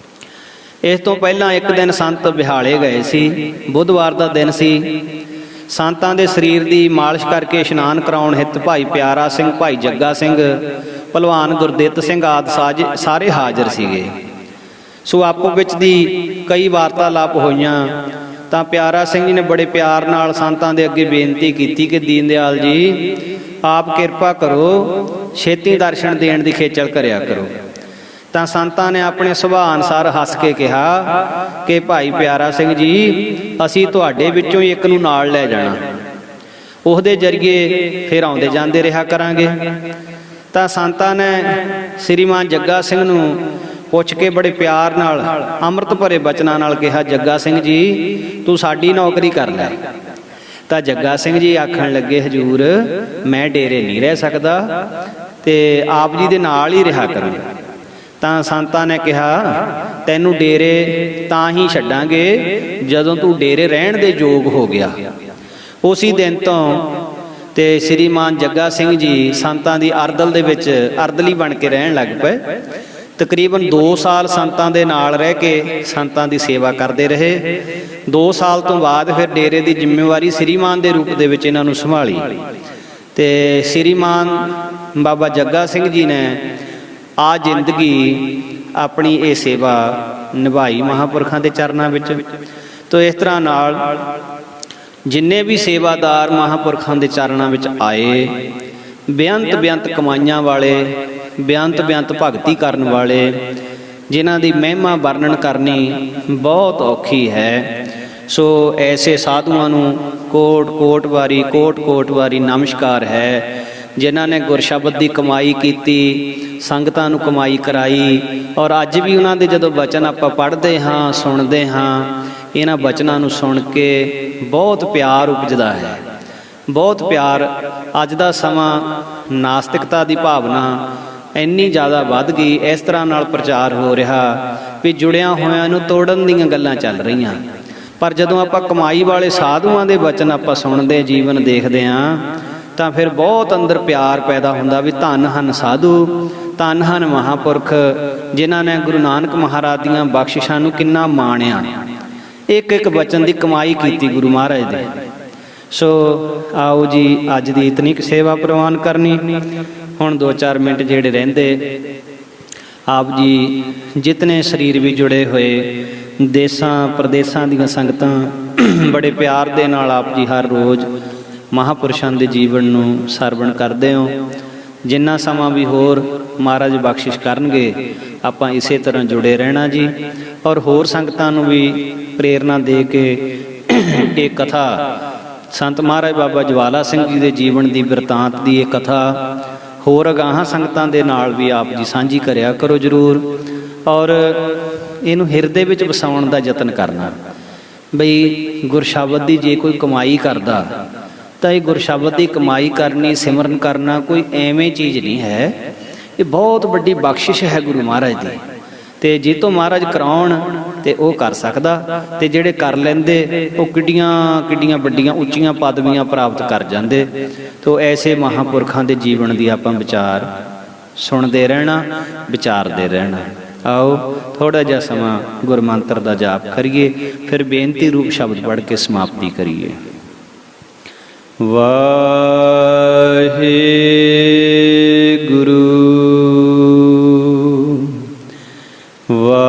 Speaker 1: ਇਸ ਤੋਂ ਪਹਿਲਾਂ ਇੱਕ ਦਿਨ ਸੰਤ ਬਿਹਾਲੇ ਗਏ ਸੀ, ਬੁੱਧਵਾਰ ਦਾ ਦਿਨ ਸੀ। ਸੰਤਾਂ ਦੇ ਸਰੀਰ ਦੀ ਮਾਲਿਸ਼ ਕਰਕੇ ਇਸ਼ਨਾਨ ਕਰਾਉਣ ਹਿੱਤ ਭਾਈ ਪਿਆਰਾ ਸਿੰਘ, ਭਾਈ ਜੱਗਾ ਸਿੰਘ, ਭਲਵਾਨ ਗੁਰਦਿੱਤ ਸਿੰਘ ਆਦਿ ਸਾਰੇ ਹਾਜ਼ਰ ਸੀਗੇ। ਸੋ ਆਪੋ ਵਿੱਚ ਦੀ ਕਈ ਵਾਰਤਾਲਾਪ ਹੋਈਆਂ ਤਾਂ ਪਿਆਰਾ ਸਿੰਘ ਜੀ ਨੇ ਬੜੇ ਪਿਆਰ ਨਾਲ ਸੰਤਾਂ ਦੇ ਅੱਗੇ ਬੇਨਤੀ ਕੀਤੀ ਕਿ ਦੀਨ ਦਿਆਲ ਜੀ, ਆਪ ਕਿਰਪਾ ਕਰੋ, ਛੇਤੀ ਦਰਸ਼ਨ ਦੇਣ ਦੀ ਖੇਚਲ ਕਰਿਆ ਕਰੋ। ਤਾਂ ਸੰਤਾਂ ਨੇ ਆਪਣੇ ਸੁਭਾਅ ਅਨੁਸਾਰ ਹੱਸ ਕੇ ਕਿਹਾ ਕਿ ਭਾਈ ਪਿਆਰਾ ਸਿੰਘ ਜੀ, ਅਸੀਂ ਤੁਹਾਡੇ ਵਿੱਚੋਂ ਇੱਕ ਨੂੰ ਨਾਲ ਲੈ ਜਾਣਾ, ਉਹਦੇ ਜ਼ਰੀਏ ਫਿਰ ਆਉਂਦੇ ਜਾਂਦੇ ਰਿਹਾ ਕਰਾਂਗੇ। ਤਾਂ ਸੰਤਾਂ ਨੇ ਸ਼੍ਰੀਮਾਨ ਜੱਗਾ ਸਿੰਘ ਨੂੰ ਪੁੱਛ ਕੇ ਬੜੇ ਪਿਆਰ ਨਾਲ ਅੰਮ੍ਰਿਤ ਭਰੇ ਬਚਨਾਂ ਨਾਲ ਕਿਹਾ, ਜੱਗਾ ਸਿੰਘ ਜੀ, ਤੂੰ ਸਾਡੀ ਨੌਕਰੀ ਕਰ ਲੈ। ਤਾਂ ਜੱਗਾ ਸਿੰਘ ਜੀ ਆਖਣ ਲੱਗੇ, ਹਜੂਰ, ਮੈਂ ਡੇਰੇ ਨਹੀਂ ਰਹਿ ਸਕਦਾ ਤੇ ਆਪ ਜੀ ਦੇ ਨਾਲ ਹੀ ਰਿਹਾ ਕਰਾਂ। ਤਾਂ ਸੰਤਾਂ ਨੇ ਕਿਹਾ, ਤੈਨੂੰ ਡੇਰੇ ਤਾਂ ਹੀ ਛੱਡਾਂਗੇ ਜਦੋਂ ਤੂੰ ਡੇਰੇ ਰਹਿਣ ਦੇ ਯੋਗ ਹੋ ਗਿਆ। ਉਸੇ ਦਿਨ ਤੋਂ ਤੇ ਸ਼੍ਰੀਮਾਨ ਜੱਗਾ ਸਿੰਘ ਜੀ ਸੰਤਾਂ ਦੀ ਅਰਦਲ ਦੇ ਵਿੱਚ ਅਰਦਲੀ ਬਣ ਕੇ ਰਹਿਣ ਲੱਗ ਪਏ। ਤਕਰੀਬਨ 2 ਸਾਲ ਸੰਤਾਂ ਦੇ ਨਾਲ ਰਹਿ ਕੇ ਸੰਤਾਂ ਦੀ ਸੇਵਾ ਕਰਦੇ ਰਹੇ। 2 ਸਾਲ ਤੋਂ ਬਾਅਦ ਫਿਰ ਡੇਰੇ ਦੀ ਜ਼ਿੰਮੇਵਾਰੀ ਸ਼੍ਰੀਮਾਨ ਦੇ ਰੂਪ ਦੇ ਵਿੱਚ ਇਹਨਾਂ ਨੂੰ ਸੰਭਾਲੀ, ਤੇ ਸ਼੍ਰੀਮਾਨ ਬਾਬਾ ਜੱਗਾ ਸਿੰਘ ਜੀ ਨੇ ਆ ਜ਼ਿੰਦਗੀ ਆਪਣੀ ਇਹ ਸੇਵਾ ਨਿਭਾਈ ਮਹਾਂਪੁਰਖਾਂ ਦੇ ਚਰਨਾਂ ਵਿੱਚ। ਤੋ ਇਸ ਤਰ੍ਹਾਂ ਨਾਲ ਜਿੰਨੇ ਵੀ ਸੇਵਾਦਾਰ ਮਹਾਂਪੁਰਖਾਂ ਦੇ ਚਰਨਾਂ ਵਿੱਚ ਆਏ, ਬੇਅੰਤ ਕਮਾਈਆਂ ਵਾਲੇ, ਬੇਅੰਤ ਭਗਤੀ ਕਰਨ ਵਾਲੇ, ਜਿਨ੍ਹਾਂ ਦੀ ਮਹਿਮਾ ਵਰਣਨ ਕਰਨੀ ਬਹੁਤ ਔਖੀ ਹੈ। ਸੋ ਐਸੇ ਸਾਧੂਆਂ ਨੂੰ ਕੋਟ ਵਾਰੀ ਨਮਸਕਾਰ ਹੈ, ਜਿਨ੍ਹਾਂ ਨੇ ਗੁਰਸ਼ਬਦ ਦੀ ਕਮਾਈ ਕੀਤੀ, ਸੰਗਤਾਂ ਨੂੰ ਕਮਾਈ ਕਰਾਈ। ਔਰ ਅੱਜ ਵੀ ਉਹਨਾਂ ਦੇ ਜਦੋਂ ਬਚਨ ਆਪਾਂ ਪੜ੍ਹਦੇ ਹਾਂ, ਸੁਣਦੇ ਹਾਂ, ਇਹਨਾਂ ਬਚਨਾਂ ਨੂੰ ਸੁਣ ਕੇ ਬਹੁਤ ਪਿਆਰ ਉਪਜਦਾ ਹੈ, ਬਹੁਤ ਪਿਆਰ। ਅੱਜ ਦਾ ਸਮਾਂ ਨਾਸਤਿਕਤਾ ਦੀ ਭਾਵਨਾ ਇੰਨੀ ਜ਼ਿਆਦਾ ਵੱਧ ਗਈ, ਇਸ ਤਰ੍ਹਾਂ ਨਾਲ ਪ੍ਰਚਾਰ ਹੋ ਰਿਹਾ ਵੀ ਜੁੜਿਆਂ ਹੋਇਆਂ ਨੂੰ ਤੋੜਨ ਦੀਆਂ ਗੱਲਾਂ ਚੱਲ ਰਹੀਆਂ। ਪਰ ਜਦੋਂ ਆਪਾਂ ਕਮਾਈ ਵਾਲੇ ਸਾਧੂਆਂ ਦੇ ਬਚਨ ਆਪਾਂ ਸੁਣਦੇ, ਜੀਵਨ ਦੇਖਦੇ ਹਾਂ, ਤਾਂ ਫਿਰ ਬਹੁਤ ਅੰਦਰ ਪਿਆਰ ਪੈਦਾ ਹੁੰਦਾ ਵੀ ਧੰਨ ਹਨ ਸਾਧੂ, ਧੰਨ ਹਨ ਮਹਾਂਪੁਰਖ, ਜਿਨ੍ਹਾਂ ਨੇ ਗੁਰੂ ਨਾਨਕ ਮਹਾਰਾਜ ਦੀਆਂ ਬਖਸ਼ਿਸ਼ਾਂ ਨੂੰ ਕਿੰਨਾ ਮਾਣਿਆ, ਇੱਕ ਬਚਨ ਦੀ ਕਮਾਈ ਕੀਤੀ ਗੁਰੂ ਮਹਾਰਾਜ ਦੀ। ਸੋ ਆਓ ਜੀ, ਅੱਜ ਦੀ ਇਤਨੀ ਕੁ ਸੇਵਾ ਪ੍ਰਵਾਨ ਕਰਨੀ। ਹੁਣ 2-4 ਮਿੰਟ ਜਿਹੜੇ ਰਹਿੰਦੇ, ਆਪ ਜੀ ਜਿਤਨੇ ਸਰੀਰ ਵੀ ਜੁੜੇ ਹੋਏ, ਦੇਸਾਂ ਪ੍ਰਦੇਸਾਂ ਦੀਆਂ ਸੰਗਤਾਂ ਬੜੇ ਪਿਆਰ ਦੇ ਨਾਲ ਆਪ ਜੀ ਹਰ ਰੋਜ਼ ਮਹਾਂਪੁਰਸ਼ਾਂ ਦੇ ਜੀਵਨ ਨੂੰ ਸਰਵਣ ਕਰਦੇ ਹੋ। ਜਿੰਨਾ ਸਮਾਂ ਵੀ ਹੋਰ ਮਹਾਰਾਜ ਬਖਸ਼ਿਸ਼ ਕਰਨਗੇ, ਆਪਾਂ ਇਸੇ ਤਰ੍ਹਾਂ ਜੁੜੇ ਰਹਿਣਾ ਜੀ। ਔਰ ਹੋਰ ਸੰਗਤਾਂ ਨੂੰ ਵੀ ਪ੍ਰੇਰਨਾ ਦੇ ਕੇ ਇਹ ਕਥਾ ਸੰਤ ਮਹਾਰਾਜ ਬਾਬਾ ਜਵਾਲਾ ਸਿੰਘ ਜੀ ਦੇ ਜੀਵਨ ਦੀ ਬਿਰਤਾਂਤ ਦੀ ਇਹ ਕਥਾ ਹੋਰ ਅਗਾਹਾਂ ਸੰਗਤਾਂ ਦੇ ਨਾਲ ਵੀ ਆਪ ਜੀ ਸਾਂਝੀ ਕਰਿਆ ਕਰੋ ਜ਼ਰੂਰ। ਔਰ ਇਹਨੂੰ ਹਿਰਦੇ ਵਿੱਚ ਵਸਾਉਣ ਦਾ ਯਤਨ ਕਰਨਾ ਬਈ ਗੁਰਸ਼ਬਦ ਦੀ ਜੇ ਕੋਈ ਕਮਾਈ ਕਰਦਾ ਤਾਂ ਇਹ ਗੁਰਸ਼ਬਦ ਦੀ ਕਮਾਈ ਕਰਨੀ, ਸਿਮਰਨ ਕਰਨਾ ਕੋਈ ਐਵੇਂ ਚੀਜ਼ ਨਹੀਂ ਹੈ, ਇਹ ਬਹੁਤ ਵੱਡੀ ਬਖਸ਼ਿਸ਼ ਹੈ ਗੁਰੂ ਮਹਾਰਾਜ ਦੀ। ਤੇ ਜੇ ਤੋਂ ਮਹਾਰਾਜ ਕਰਾਉਣ ਤੇ ਉਹ ਕਰ ਸਕਦਾ, ਤੇ ਜਿਹੜੇ ਕਰ ਲੈਂਦੇ ਉਹ ਕਿੱਡੀਆਂ ਵੱਡੀਆਂ ਉੱਚੀਆਂ ਪਦਵੀਆਂ ਪ੍ਰਾਪਤ ਕਰ ਜਾਂਦੇ। ਤੋ ਐਸੇ ਮਹਾਂਪੁਰਖਾਂ ਦੇ ਜੀਵਨ ਦੀ ਆਪਾਂ ਵਿਚਾਰ ਸੁਣਦੇ ਰਹਿਣਾ, ਵਿਚਾਰਦੇ ਰਹਿਣਾ। आओ थोड़ा जिहा समा गुरमंत्र का जाप करिए, फिर बेनती रूप शब्द पढ़ के समाप्ति करिए। वाहिगुरु वाहिगुरु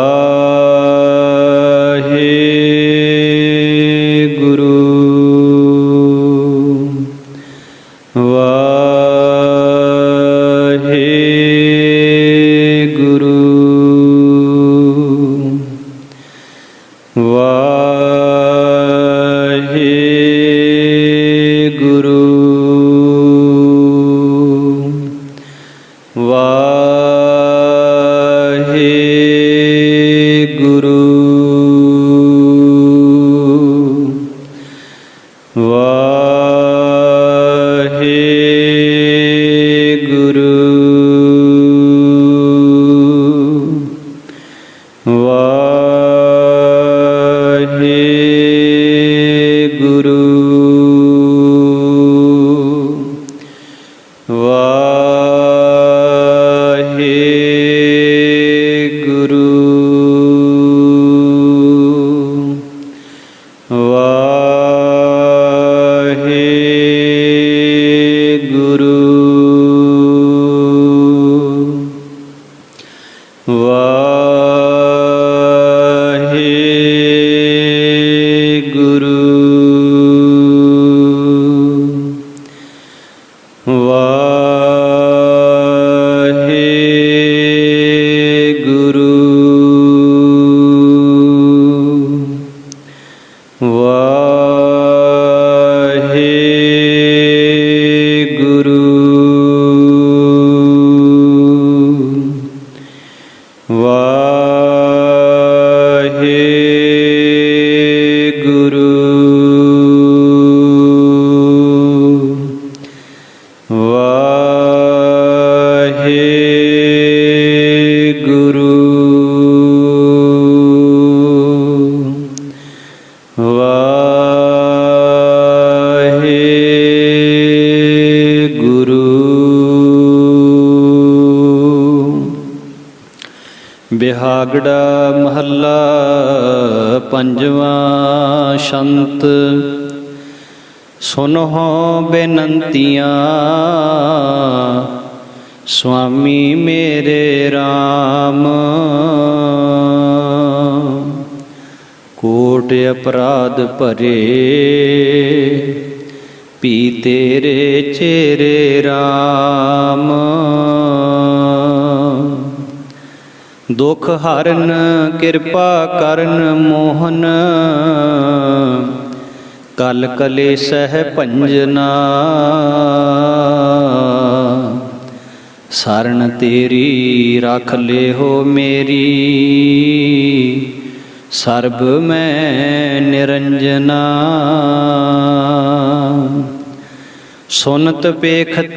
Speaker 1: वाहिगुरु वाहिगुरु वाहिगुरु वाहिगुरु वाहिगुरु वाहिगुरु वाहिगुरु वाहिगुरु वाहिगुरु वाहिगुरु वाहिगुरु वाहिगुरु वाहिगुरु। बिहागड़ा महला पंजवा शंत। सुनहो बेनंतियाँ स्वामी मेरे राम। कोट अपराध भरे पी तेरे चेरे राम। दुख हरन कृपा करन मोहन। कल कलेसह भंजना। शरण तेरी रख ले हो मेरी। सर्ब मैं निरंजना। सुनत पेखत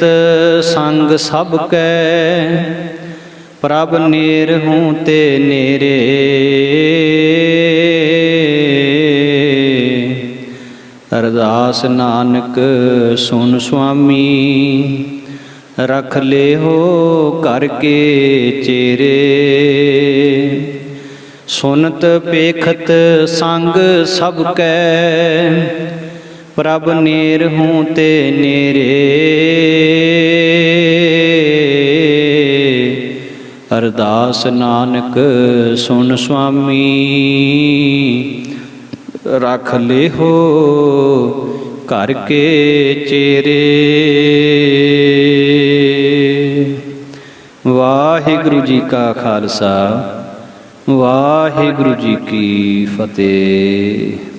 Speaker 1: संग सब कै। प्रभ नेर हूँ ते नेरे। अरदास नानक सुन स्वामी। रख ले हो करके चेरे। सुनत पेखत संग सब कै। प्रभ नेर हूँ ते नेरे। अरदास नानक सुन स्वामी। रख ले हो घर के चेरे। वाहिगुरु जी का खालसा वाहिगुरु जी की फतेह।